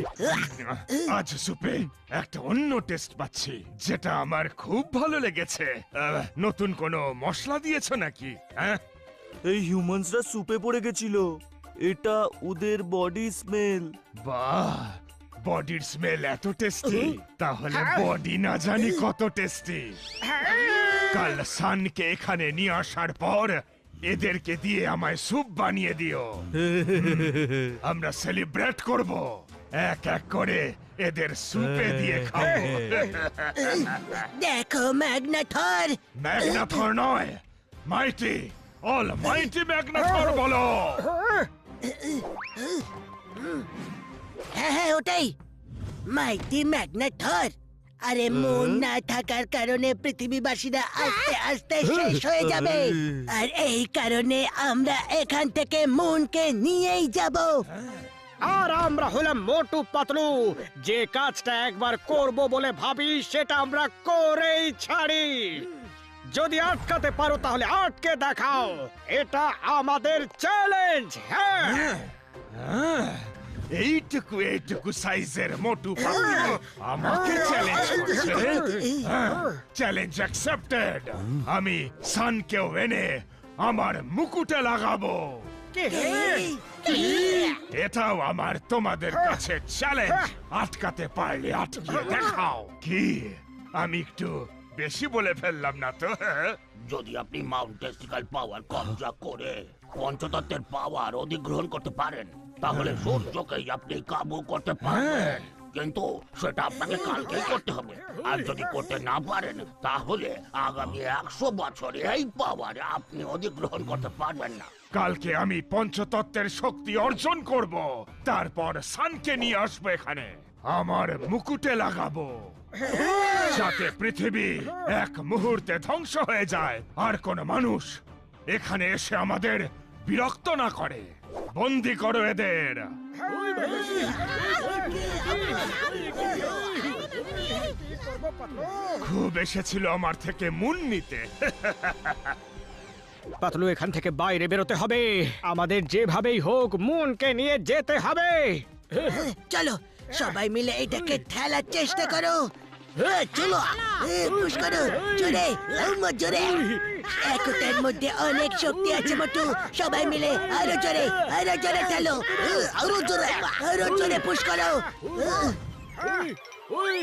আজ স্যুপে একটা অন্য টেস্ট পাচ্ছি যেটা আমার খুব ভালো লেগেছে নতুন কোনো মশলা দিয়েছো নাকি হ্যাঁ এই হিউম্যানসরা সুপে পড়ে গেছিল এটা ওদের বডি স্মেল বাহ বডির স্মেল এত টেস্টি তাহলে বডি না জানি কত টেস্টি কাল সানকে এখানে নিয়ে আসার পর এদেরকে দিয়ে আমায় স্যুপ বানিয়ে দিও আমরা সেলিব্রেট করব এক এক করে এদের স্যুপে দিয়ে খাবো দেখো ম্যাগনাথর ম্যাগনাথর নয় মাইটি অল মাইটি ম্যাগনাথর বলো হ্যাঁ ওটাই মাইটি ম্যাগনাথর আরে মন না থাকার কারণে পৃথিবীবাসীরা আস্তে আস্তে শেষ হয়ে যাবে আর এই কারণে আমরা এখান থেকে মনকে নিয়েই যাব আর আমরা হলাম মোটু পাতলু যে কাজটা একবার করব বলে ভাবি সেটা আমরা করেই ছাড়ি যদি আটকাতে পারো তাহলে আটকে দেখাও এটা আমাদের চ্যালেঞ্জ হ্যাঁ এইটুকু সাইজের মোটু পাতলু আমাকে চ্যালেঞ্জ করছে চ্যালেঞ্জ অ্যাকসেপ্টেড আমি সানকেও এনে আমার মুকুটে লাগাবো এটাও আমার তোমাদের কাছে চ্যালেঞ্জ আটকাতে পারলে আটকিয়ে দেখাও কি আমি একটু বেশি বলে ফেললাম না তো যদি আপনি মাউন্ট টেস্টিক্যাল পাওয়ার কবজা করে পঞ্চতত্ত্বের পাওয়ার অধিগ্রহণ করতে পারেন তাহলে সূর্যকেই আপনি কাবু করতে পারবেন কিন্তু সেটা আপনাকে কালকেই করতে হবে আর যদি করতে না পারেন তাহলে আগামী 100 বছরে এই পাওয়ার আপনি অধিগ্রহণ করতে পারবেন না কালকে আমি পঞ্চতত্ত্বের শক্তি অর্জন করব তারপর সানকে নিয়ে আসবো এখানে আমার মুকুটে লাগাবো যাতে পৃথিবী এক মুহূর্তে ধ্বংস হয়ে যায় আর কোন মানুষ এখানে এসে আমাদের বিরক্ত না করে বন্দি করো এদের খুব এসেছিল আমার থেকে মুন নিতে পাতলু এখান থেকে বাইরে বেরোতে হবে আমাদের যেভাবেই হোক মুনকে নিয়ে যেতে হবে চলো সবাই মিলে এটাকে ঠেলার চেষ্টা করো চলো পুশ করো জোরে জোরে একটার মধ্যে অনেক শক্তি আছে মোটু সবাই মিলে আরো জোরে ঠেলো আরো জোরে পুশ করো ওই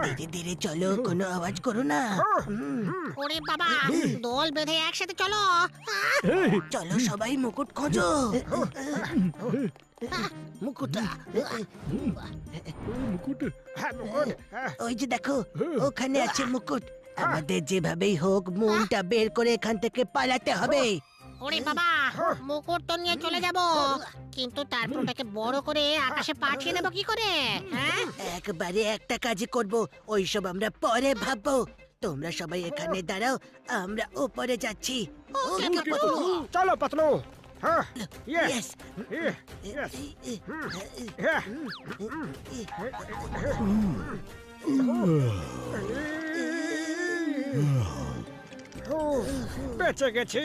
ধীরে ধীরে চলো কোনো আওয়াজ করো না ওরে বাবা দল বেঁধে একসাথে চলো চলো সবাই মুকুট খোঁজো মুকুটা মুকুট ওই যে দেখো ওখানে আছে মুকুট আমাদের যেভাবেই হোক মুনটা বের করে এখান থেকে পালাতে হবে ওরে বাবা মুকুট তো নিয়ে চলে যাব কিন্তু তারপর ওটাকে বড় করে আকাশে পাঠিয়ে দেবো কি করে হ্যাঁ একবারে একটা কাজই করব ওইসব আমরা পরে ভাববো তোমরা সবাই এখানে দাঁড়াও আমরা উপরে যাচ্ছি চলো পাতলু হ্যাঁ Yes. বেঁচে গেছি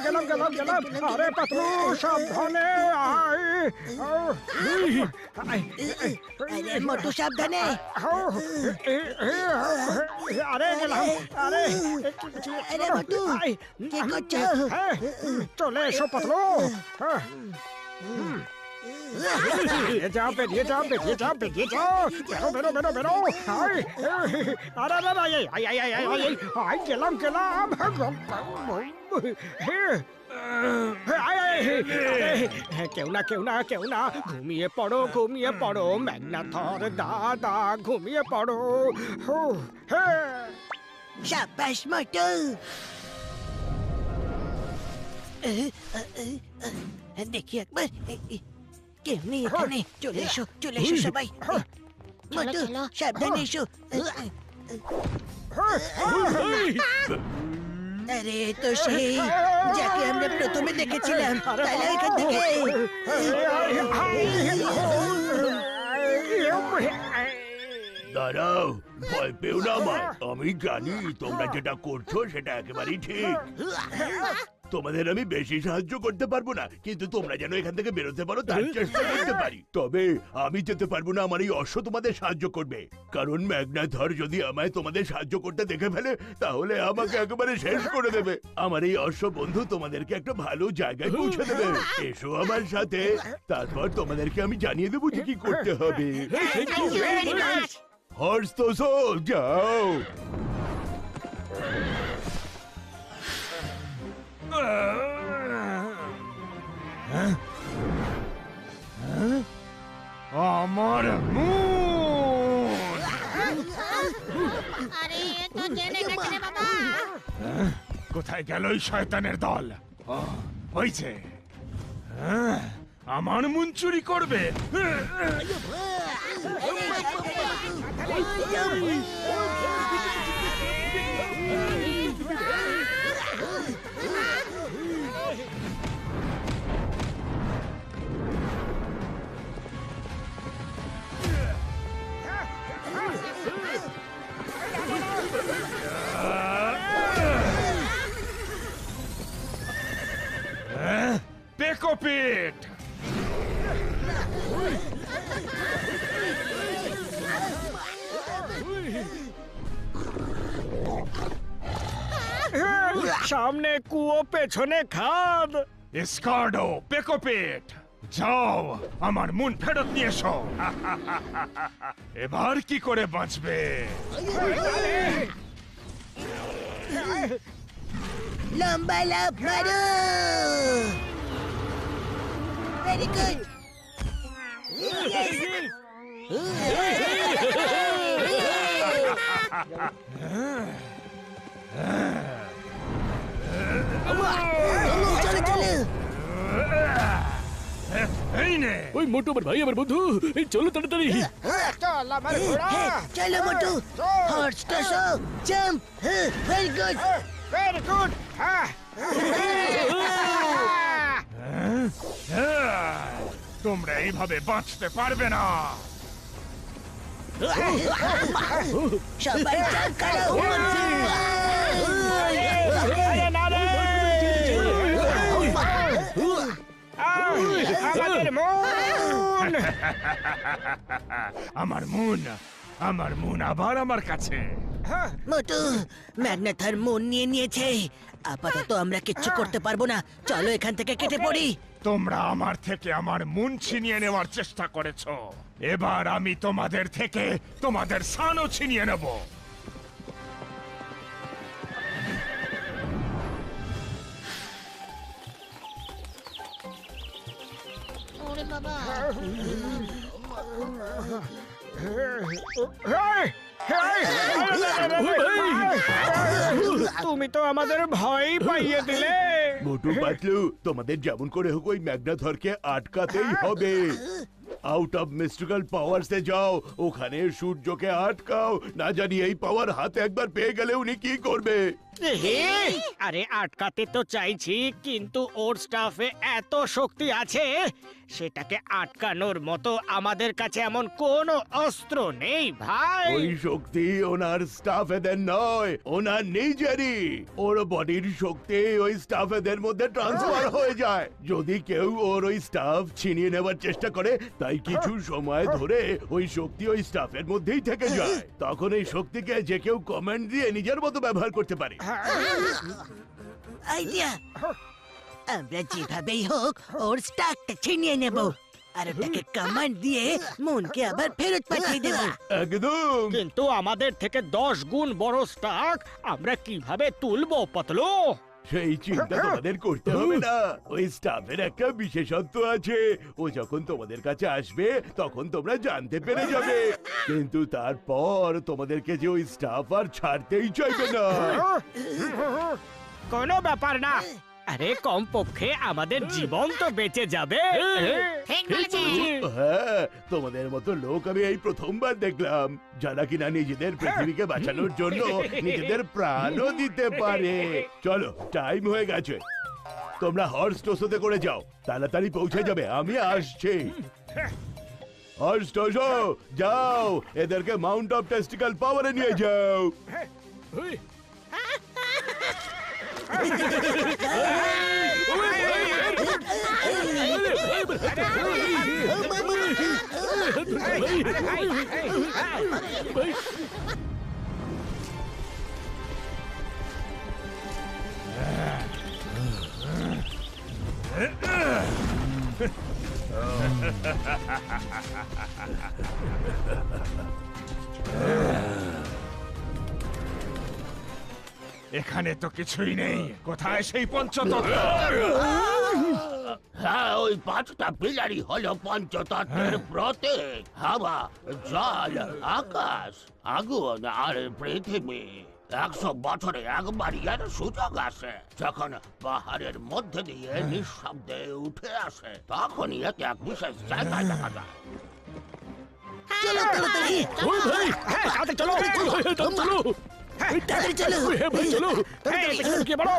গেলাম আরে পাতলু সাবধানে আরে মোটু সাবধানে আরে গেলাম আরে আরে মোটু কি করছো চলে এসো পাতলু বেরিয়ে যাও বেরো আরে গেলাম কেউ না কেউ না কেউ না, ঘুমিয়ে পড়ো ম্যাগনাথর দাদা, ঘুমিয়ে পড়ো। হু, হে। সাব্বাস মোটু। দেখি একবার, কেউ নেই এখানে। চলে এসো সবাই। মোটু চলো। সাবধানে এসো। আরে তো সেই যাকে আমরা প্রথমে দেখেছিলাম, তাহলে এখান থেকে। দাঁড়াও, ভয় পেও না আমায়। আমি জানি তোমরা যেটা করছো সেটা একেবারেই ঠিক। তোমাদের আমি বেশি সাহায্য করতে পারবো না, কিন্তু তোমরা যেন এখান থেকে বেরোতে পারো তার চেষ্টা করতে পারি। তবে আমি যেতে পারবো না, আমার এই অশ্ব তোমাদের সাহায্য করবে। কারণ ম্যাগনাথর যদি আমায় তোমাদের সাহায্য করতে দেখে ফেলে, তাহলে আমাকে একেবারে শেষ করে দেবে। আমার এই অশ্ব বন্ধু তোমাদেরকে একটা ভালো জায়গায় পৌঁছে দেবে। এসো আমার সাথে, তারপর তোমাদেরকে আমি জানিয়ে দেবো যে কি করতে হবে। হর্স তো যাও। আমার মুন! আরে এ তো জেনে গেছে রে বাবা। কোথায় গেল ওই শয়তানের দল? হয়েছে, আমার মুন চুরি করবে। পেকোপিট! সামনে কুয়ো, পেছনে খাদ। স্কার্ডো, পেকোপিট, যাও আমার মুন ফেরত নিয়ে এসো। এবার কি করে বাঁচবে? লম্বা লাফ মারো। Very good. চলো চলো। এই নে, ওই মোটু আমার ভাই আমার বন্ধু, এই চলো তাড়াতাড়ি। চল আমার ঘোড়া। চলো মোটু। হর্স টসো, jump. Very good. Very good. তোমরা এইভাবে বাঁচতে পারবে না। সবাই জাম্প করো। আরে না রে। আমাদের মন। আমার মুন আবার আমার কাছে। মোটু, ম্যাগনাথার মন নিয়ে নিয়েছে। আপাতত আমরা কিচ্ছু করতে পারবো না। চলো এখান থেকে কেটে পড়ি। তোমরা আমার থেকে আমার মুন ছিনিয়ে নেওয়ার চেষ্টা করেছো, এবার আমি তোমাদের থেকে তোমাদের সানও ছিনিয়ে নেব। ওরে বাবা। তুমি তো আমাদের ভয় পাইয়ে দিলে। মোটু পাতলু, তোমাদের যেমন করে হোক ওই ম্যাগনাথরকে আটকাতেই হবে। আউট অফ মিস্টিক্যাল পাওয়ারসে যাও, ওখানে সূর্যকে আটকাও। না জানি এই পাওয়ার হাতে একবার পেয়ে গেলে উনি কি করবে। আরে আটকাতে তো চাইছি, কিন্তু ওর স্টাফে এত শক্তি আছে, সেটাকে আটকানোর মতো আমাদের কাছে এমন কোনো অস্ত্র নেই ভাই। ওই শক্তি ওনার স্টাফেদের নয়, ওনার নিজেরই। ওর বডির শক্তি ওই স্টাফেদের মধ্যে ট্রান্সফার হয়ে যায়। যদি কেউ ওর ওই স্টাফ ছিনিয়ে নেওয়ার চেষ্টা করে, তাই কিছু সময় ধরে ওই শক্তি ওই স্টাফের মধ্যেই থেকে যায়। তখন এই শক্তিকে যে কেউ কমান্ড দিয়ে নিজের মতো ব্যবহার করতে পারে। আইডিয়া। আমরা যেভাবেই হোক ওর স্টাকটা ছিনিয়ে নেব, আর ওটাকে কমান্ড দিয়ে মনকে আবার ফেরত পাঠিয়ে দেব। একদম। কিন্তু আমাদের থেকে 10 গুণ বড় স্টাক আমরা কিভাবে তুলবো পাতলু? সেই চিন্তা তোমাদের করতে হবে না। ওই স্টাফের একটা বিশেষত্ব আছে, ও যখন তোমাদের কাছে আসবে তখন তোমরা জানতে পেরে যাবে, কিন্তু তারপর তোমাদেরকে যে ওই স্টাফ আর ছাড়তেই চাইবে না। কোনো ব্যাপার না, আরে কমপক্ষে আমাদের জীবন তো বেঁচে যাবে। ঠিক বলেছিস। হ্যাঁ, তোমাদের মতো লোক আমি এই প্রথমবার দেখলাম যারা কিনা নিজেদের পৃথিবীকে বাঁচানোর জন্য নিজেদের প্রাণও দিতে পারে। চলো, টাইম হয়ে গেছে, তোমরা হর্স টোসোতে করে যাও, তাড়াতাড়ি পৌঁছে যাবে, আমি আসছি। হর্স টোসো, যাও, এদেরকে মাউন্ট অফ টেস্টিক্যাল পাওয়ারে নিয়ে যাও। এখানে তো কিছুই নেই, কোথায় সেই পঞ্চতত্ত্ব? হ্যাঁ, ওই 5টা পিলারই হলো পঞ্চতত্ত্বের প্রতীক। হাওয়া, জল, আকাশ, আগুন আর পৃথিবী। 100 বছরে একবারই এর সুযোগ আসে, যখন পাহাড়ের মধ্যে দিয়ে নিঃশব্দে উঠে আসে, তখনই একে এক বিশেষ জায়গায় দেখা যায়। চলো তাড়াতাড়ি, ওই ভাই, হ্যাঁ, তাড়াতাড়ি চলো। চলো, তাড়াতাড়ি চলো। হ্যাঁ ভাই, চলো। এই, পেছনে গিয়ে বলো।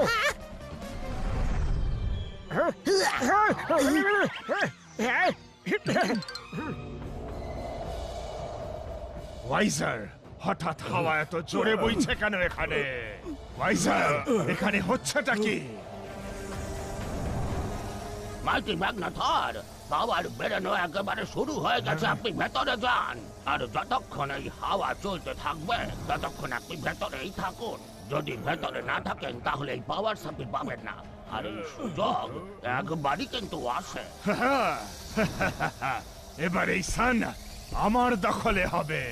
ওয়াইজার, হঠাৎ হাওয়া এত জোরে বইছে কেন এখানে? ওয়াইজার, এখানে হচ্ছেটা কি? মাইটি ম্যাগনাথর, পাওয়ার বেরোনো একেবারে শুরু হয়ে গেছে, আপনি ভেতরে যান। আর যতক্ষণ এই হাওয়া চলতে থাকবে ততক্ষণ আপনি ভেতরেই থাকুন। যদি ভেতরে না থাকেন তাহলে এই পাওয়ার সাপ্লাই পাবেন না, আর এই সুযোগ একবারই কিন্তু আসে। এবার এই সান আমার দখলে হবে।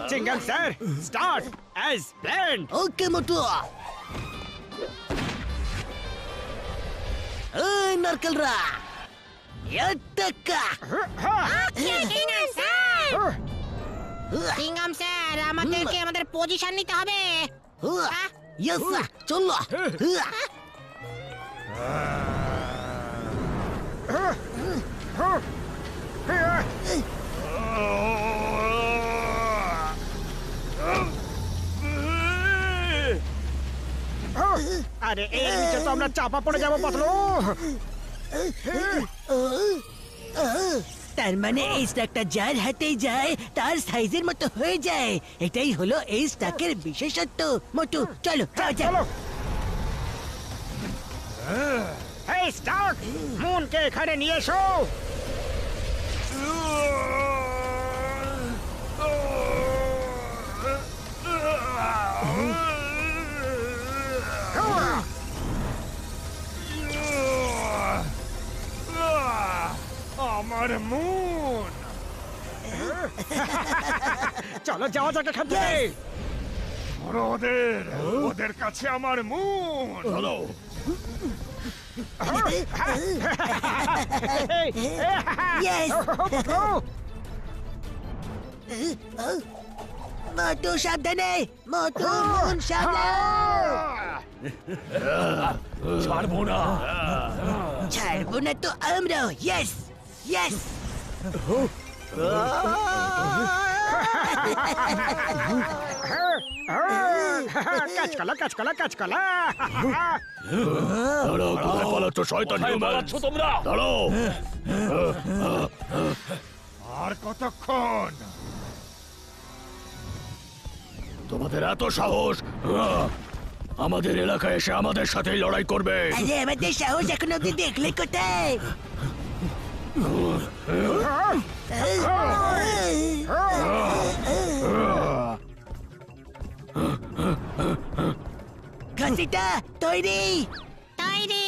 Chingum sir, start as planned. Okay Motu. এই নারকেলরা, এটাকা। সিঙ্গাম স্যার, আমাদেরকে আমাদের পজিশন নিতে হবে। ইয়েস স্যার, চলো। আরে এর নিচে তো আমরা চাপা পড়ে যাবো পাতলু। তার মানে এই স্টাকটা যার হাতেই যায় তার সাইজের মতো হয়ে যায়। এটাই হলো এই স্টাকের বিশেষত্ব। মোটু চলো, যাও যাও। এই স্টার্ট, মুনকে এখানে নিয়ে এসো। আমার মুন। চলো যাওয়া যাক এখান থেকে। ওদের ওদের কাছে আমার মুন। চলো। ইয়েস। মোটু সাবধানে, মোটু মন সামলাও। ছাড়বো না। ছাড়বো না তো আমরাও। Yes yes. কাজকলা কাজকলা কাজকলা। দাঁড়াও, কোথায় পালাচ্ছ শয়তান? পালাচ্ছ তোমরা? দাঁড়াও। আর কতক্ষণ? তোমাদের এত সাহস আমাদের এলাকায় এসে আমাদের সাথে লড়াই করবে? আরে আমাদের সাহস এখন অব্দি দেখলে কোথায়? ঘাসিটা তৈরি। তৈরি।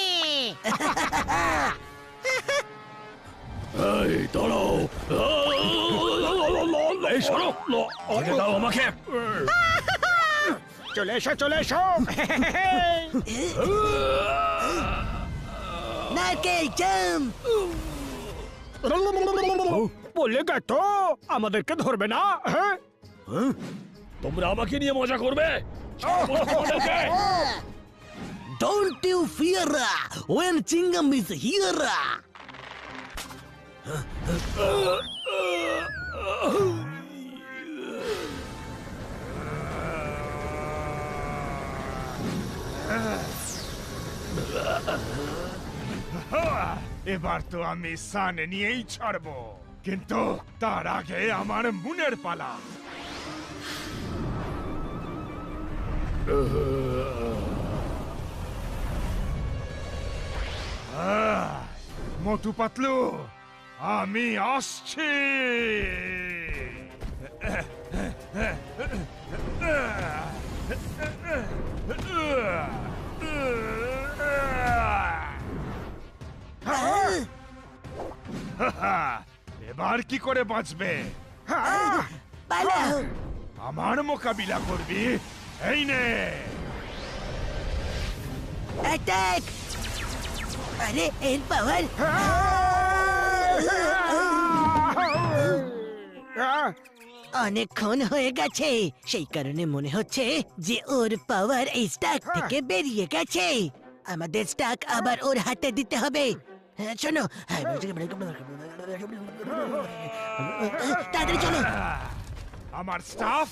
এই দাঁড়াও, এই শোনো, আগে দাও আমাকে। চলে এসো, চলে এসো। নারকেল জাম। বললে তো আমাদেরকে ধরবে না, হ্যাঁ? তোমরা আমাকে নিয়ে মজা করবে? Don't you fear when Chingam is here. এবার তো আমি সান নিয়েই ছাড়বো, কিন্তু তার আগে আমার মুনের পালা। মোটু পাতলু, আমি আসছি। এবার কি করে বাঁচবে? পালাও। আমার মোকাবিলা করবি? এই নে। অ্যাটাক। আরে এর পাওয়ার। অনেকক্ষণ হয়ে গেছে, সেই কারণে মনে হচ্ছে যে ওর পাওয়ার এই স্টাক থেকে বেরিয়ে গেছে। আমাদের স্টাক আবার ওর হাতে দিতে হবে। হ্যাঁ, শোনো, তাড়াতাড়ি চলো। আমার স্টাফ।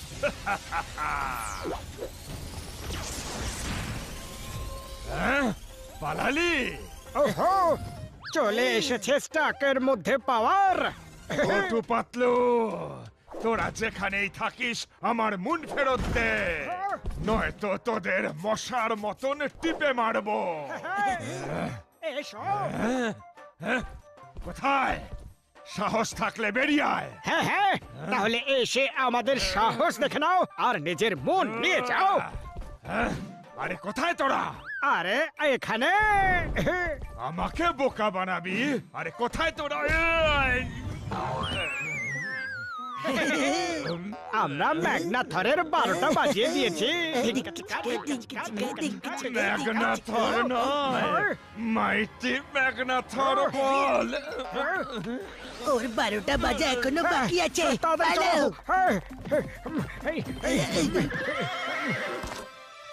পালালি? ওহো, চলে এসেছে স্টাকের মধ্যে পাওয়ার। মোটু পাতলু, তোরা যেখানেই থাকিস আমার মুন ফেরত দে, নয়তো তোদের মশার মতন টিপে মারবো। এসো। কোথায়? সাহস থাকলে বেরিয়ে আয়। হ্যাঁ হ্যাঁ, তাহলে এসে আমাদের সাহস দেখে নাও আর নিজের মন নিয়ে যাও। আরে কোথায় তোরা? আরে এখানে। আমাকে বোকা বানাবি? আরে কোথায় তোরা? আমরা ম্যাগনাথরের 12টা বাজিয়ে দিয়েছি। ম্যাগনাথর নয়, মাইটি ম্যাগনাথর বল। ওর 12টা বাজে এখনো বাকি আছে। তাড়াতাড়ি পালাও। চলো।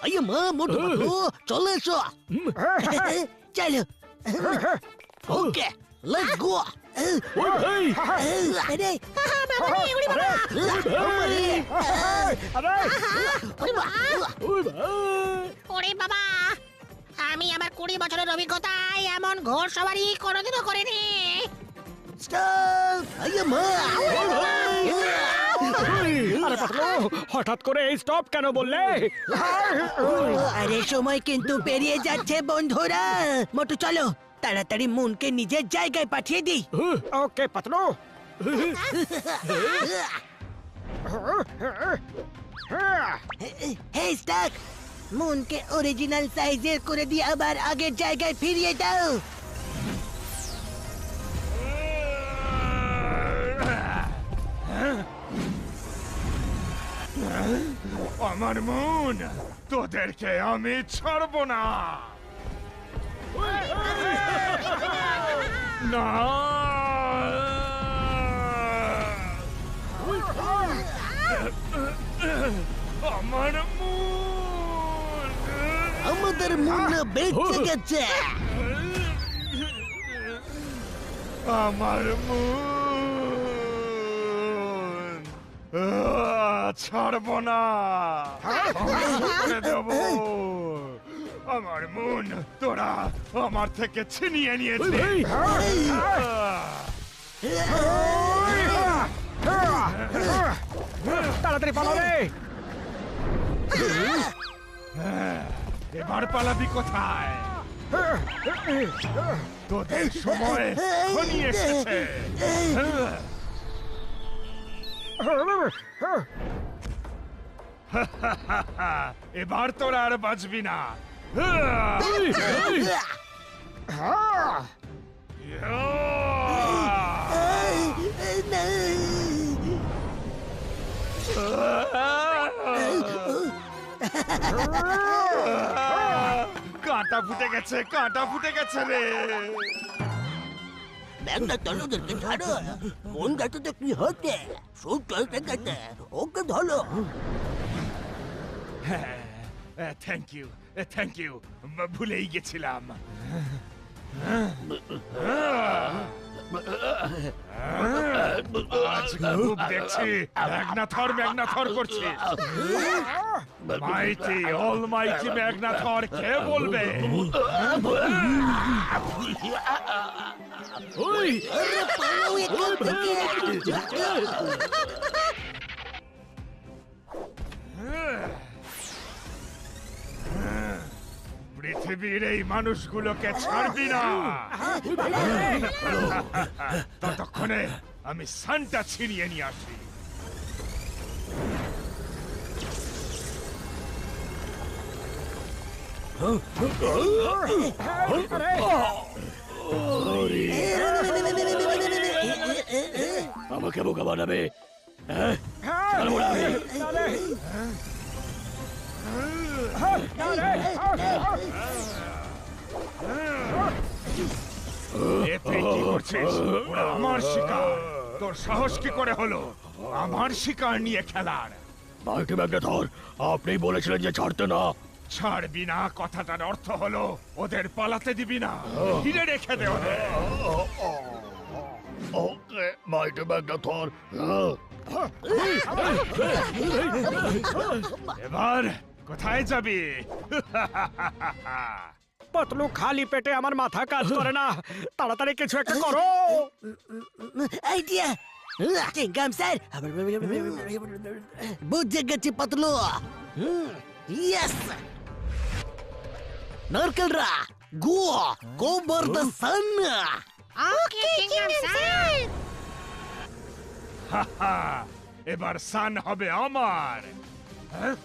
আইয়া মা মোটু পাতলু চলে এসো। চলো। Okay let's go. ওই ভাই, আরে ওই ভাই। ওরে বাবা, আমি আমার 20 বছরের অভিজ্ঞতায় এমন ঘোর সবারই কোনোদিনও করিনি। স্টপ। আইয়া মা। আরে পাতলু, হঠাৎ করে এই স্টপ কেন বললে? আরে সময় কিন্তু পেরিয়ে যাচ্ছে বন্ধুরা। মোটু চলো, তাড়াতাড়ি মুনকে নিজের জায়গায় পাঠিয়ে দিই। ওকে পাতলু। হে স্টাক, মুনকে অরিজিনাল সাইজের করে দিয়ে আবার আগের জায়গায় ফিরিয়ে দাও। আমার মন, তোদেরকে আমি ছাড়বো না। না, আমার মন, আমাদের মুন বেঁচে গেছে। আমার মন ছাড়বো না, ছেড়ে দেবো। আমার মন তোরা আমার থেকে ছিনিয়ে নিয়েছে। তাড়াতাড়ি পালাও রে। এবার পালাবি কোথায়? তোদের সময় ঘনিয়ে এসেছে। এবার তোরা আর বাঁচবি না। কাঁটা ফুটে গেছে, কাঁটা ফুটে গেছে রে। ম্যাগনাথর ওদেরকে ছাড়ো। মন গাছতে কি হচ্ছে? সব চলতে গেছে, ওকে ধরো। থ্যাংক ইউ, থ্যাংক ইউ, ভুলেই গেছিলাম। আজ খুব দেখছি ম্যাগনাথর ম্যাগনাথর করছিস। মাইটি অলমাইটি ম্যাগনাথর কে বলবে? ওই পৃথিবীর এই মানুষগুলোকে ছাড়বি না। ততক্ষণে আমি সানটা ছিনিয়ে নিয়ে আসি। আমাকে বোকা বানাবে? এ তুই কি করছিস? ওরা আমার শিকার। তোর সাহস কি করে হলো আমার শিকার নিয়ে খেলার? মাইটি ম্যাগনাথর, আপনি বলেছিলেন যে ছাড়তে না। ছাড়বি না কথাটার অর্থ হলো ওদের পালাতে দিবি না, ঘিরে রেখে দে ওদের। ওকে মাইটি ম্যাগনাথর। এবার কোথায় যাবি? পাতলু, খালি পেটে আমার মাথা কাজ করে না। তাড়াতাড়ি কিছু একটা করো। আইডিয়া। চিংগাম স্যার, বুঝে গেছি পাতলু। ইয়েস, নারকেলরা go go for the sun. Okay Chingum sir. এবার সান হবে আমার। হ্যাঁ?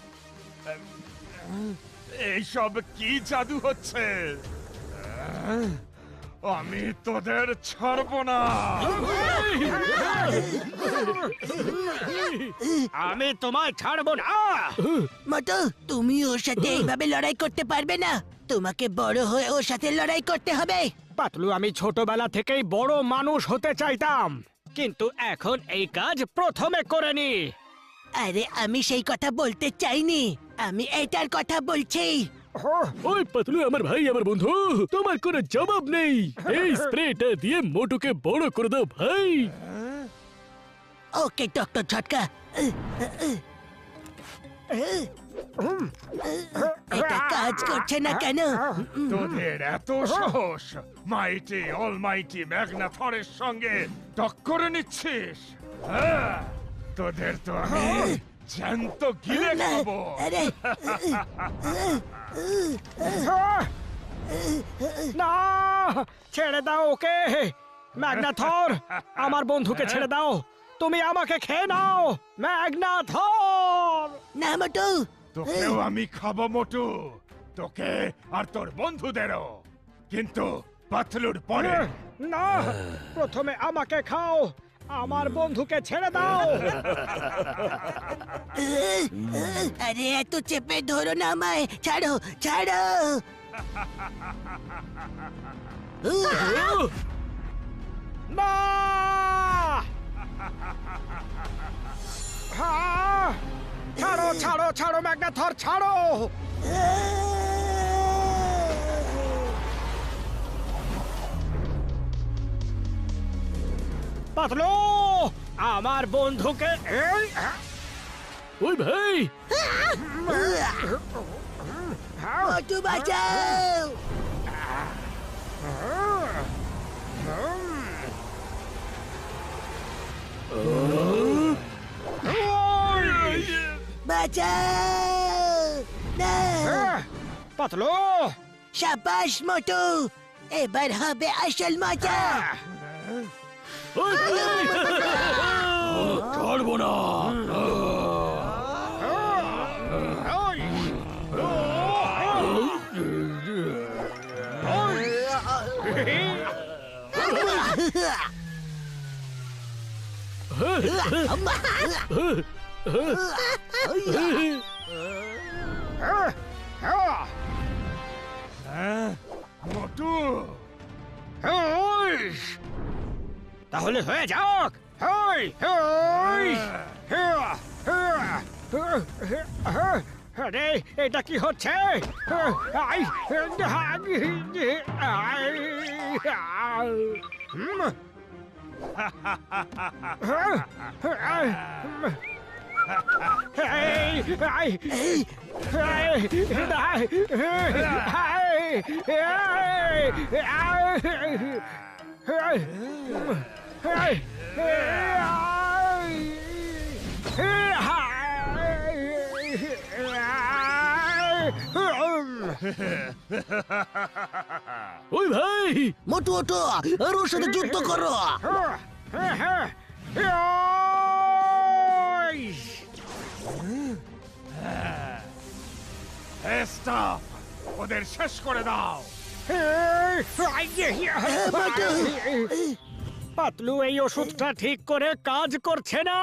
এইসব কি জাদু হচ্ছে? আমি তোদের ছাড়ব না। আমি তোমায় ছাড়বো না। মতো, তুমি ওর সাথে এইভাবে লড়াই করতে পারবে না। তোমাকে বড় হয়ে ওর সাথে লড়াই করতে হবে। পাতলু, আমি ছোটবেলা থেকেই বড় মানুষ হতে চাইতাম, কিন্তু এখন এই কাজ প্রথমে করে নি। আরে আমি সেই কথা বলতে চাইনি, আমি এটার কথা বলছি। ওই পাতলু আমার ভাই, আমার বন্ধু, তোমার কোনো জবাব নেই। এই স্প্রেটা দিয়ে মোটুকে বড় করে দাও ভাই। ওকে ডক্টর ঝটকা, এটা কাজ করছে না কেন? তোদের এত সাহস মাইটি অলমাইটি ম্যাগনাথরের সঙ্গে টক্কর নিচ্ছিস? হ্যাঁ, তোদের তো আমি জ্যান্ত গিলে খাবো। আরে না, ছেড়ে দাও ওকে। ম্যাগনাথর, আমার বন্ধুকে ছেড়ে দাও। তুমি আমাকে খেয়ে নাও ম্যাগনাথর। না মোটু, তোকেও আমি খাবো মোটু, তোকে আর তোর বন্ধুদেরও, কিন্তু পাতলুর পরে। না, প্রথমে আমাকে খাও, আমার বন্ধুকে ছেড়ে দাও। আরে এত চেপে ধরো না আমায়, ছাড়ো ছাড়ো। না, হ্যাঁ, ছাড়ো ছাড়ো ছাড়ো ম্যাগনাথর, ছাড়ো। পাতলু, আমার বন্ধুকে ওই ভাই, মোটু বাঁচাও। বাঁচাও না পাতলু সাবাস মোটু এবার হবে আসল মজা ছাড়বো না। মোটু তাহলে হয়ে যাক হই হই আরে এটা কি হচ্ছে আই ওই ভাই মোটু ওটো আর ওর সাথে যুদ্ধ করো স্টপ ওদের শেষ করে দাও। পাতলু এই ওষুধটা ঠিক করে কাজ করছে না।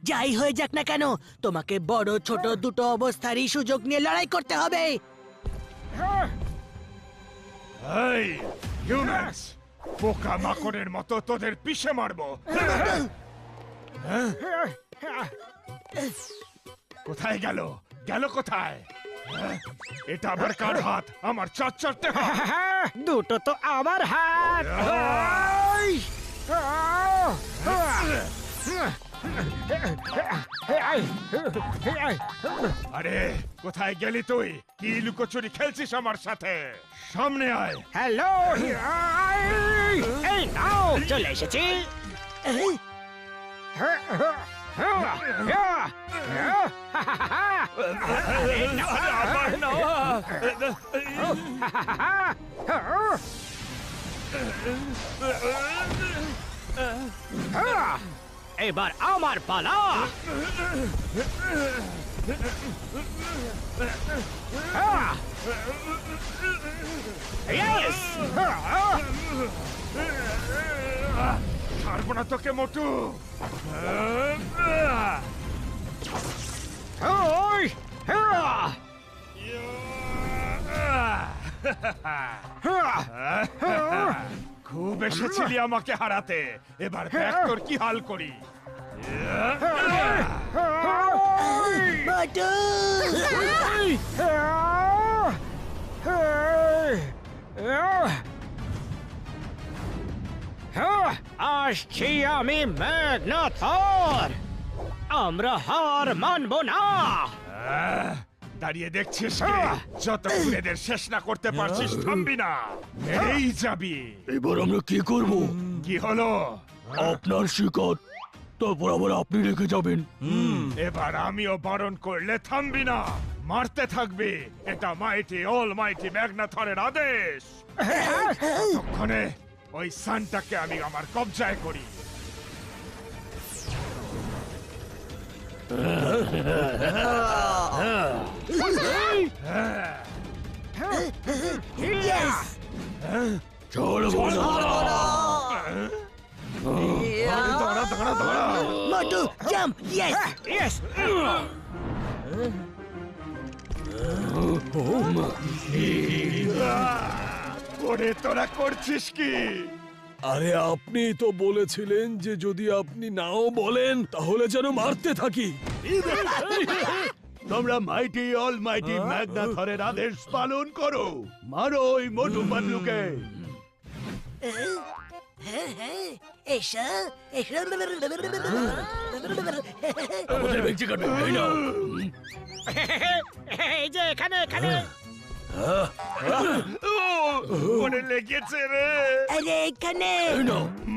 যাই হয়ে যাক না কেন তোমাকে বড় ছোট দুটো অবস্থারই সুযোগ নিয়ে লড়াই করতে হবে এই হিউম্যানস পোকা মাকড়ের মতো তোদের পিষে মারবো। কোথায় গেল গেল কোথায়? এটা আবার কার হাত? আমার চারটে হাত। দুটো তো আমার হাত। আরে কোথায় গেলি তুই? কি লুকোচুরি খেলছিস আমার সাথে? সামনে আয়। হ্যালো এই নাও চলে এসেছি। এবার আমার পালা। ছাড়বো না তোকে মোটু। খুব এসেছিলি আমাকে হারাতে, এবার দেখ তোর কি হাল করি। মোটু আসছি আমি ম্যাগনাথর। আমরা হার মানবো না। দাঁড়িয়ে দেখছিস কি? যতক্ষণ এদের শেষ না করতে পারছিস থামবি না, মেরেই যাবি। এবার আমরা কি করব? কি হলো? আপনার শিকার, তারপর আবার আপনি রেখে যাবেন। এবার আমিও বারণ করলে থামবি না, মারতে থাকবি। এটা মাইটি অল মাইটি ম্যাগনাথরের আদেশ। ততক্ষণে ওই সানটাকে আমি আমার কবজায় করি। ছাড়বো না। দাঁড়া দাঁড়া দাঁড়া। মোটু জাম্প ইয়েস ইয়েস ওরে তোরা করছিস কি? আরে আপনি তো বলেছিলেন যে যদি আপনি নাও বলেন তাহলে যেন মারতে থাকি। তোমরা মাইটি অল মাইটি ম্যাগনাথরের আদেশ পালন করো। মারো ওই মোটু পাতলুকে। এসো এসো আমাদের ভেঙচি কাটবে, এই নাও। এই যে এখানে এখানে ওরে লেগেছে রে। আরে এখানে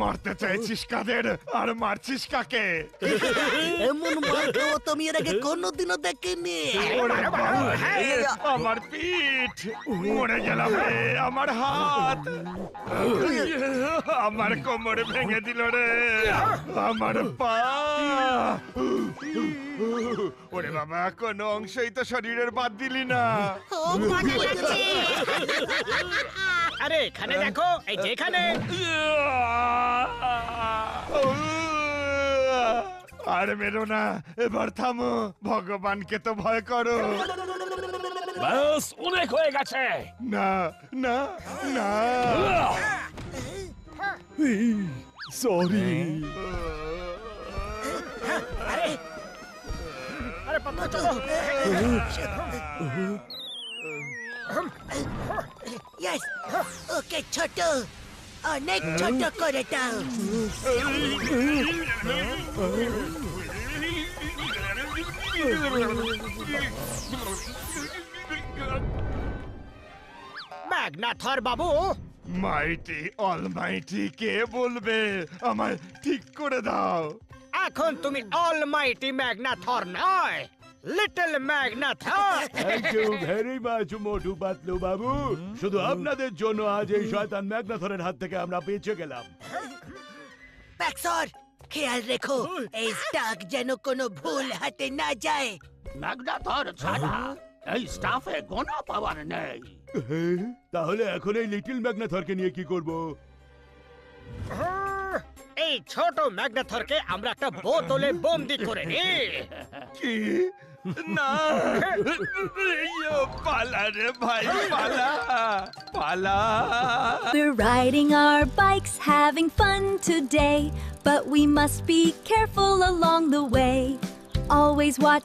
মারতে চাইছিস কাদের আর মারছিস কাকে? এমন মার খাওয়া তো আমি এর আগে কোনোদিনও দেখিনি। ওরে বাবা, আমার পিঠ মরে গেলাম রে, আমার হাত, আমার কোমরে ভেঙে দিল রে, আমার পা। ওরে বাবা, কোন অংশই তো শরীরের বাদ দিলি না। খুব মজা লাগছে। আরে এখানে দেখো, এই যে এখানে। আর মেরো না, এবার থামো, ভগবানকে তো ভয় করো। ব্যাস অনেক হয়ে গেছে। না না না, সরি। আরে পাতলু চলো। ইয়েস, ওকে ছোট, অনেক ছোট করে দাও। ম্যাগনাথর বাবু, মাইটি অলমাইটি কে বলবে? আমায় ঠিক করে দাও। এখন তুমি অলমাইটি ম্যাগনাথর নয়, little Magnathor. Thank you very much Motu Patlu বাবু। শুধু আপনাদের জন্য আজ এই শয়তান ম্যাগনাথরের হাত থেকে আমরা বেঁচে গেলাম। ব্যাকসর, খেয়াল রেখো এই স্টাক যেন কোনো ভুল হাতে না যায়। ম্যাগনাথর ছাড়া এই স্টাফে কোনো পাওয়ার নেই। তাহলে এখন এই লিটল ম্যাগনাথরকে নিয়ে কি করব? এই ছোট ম্যাগনাথরকে আমরা একটা বোতলে বন্দি করে নিই। কি না, পালা রে ভাই, পালা পালা। We're riding our bikes, having fun today, but we must be careful along the way. Always watch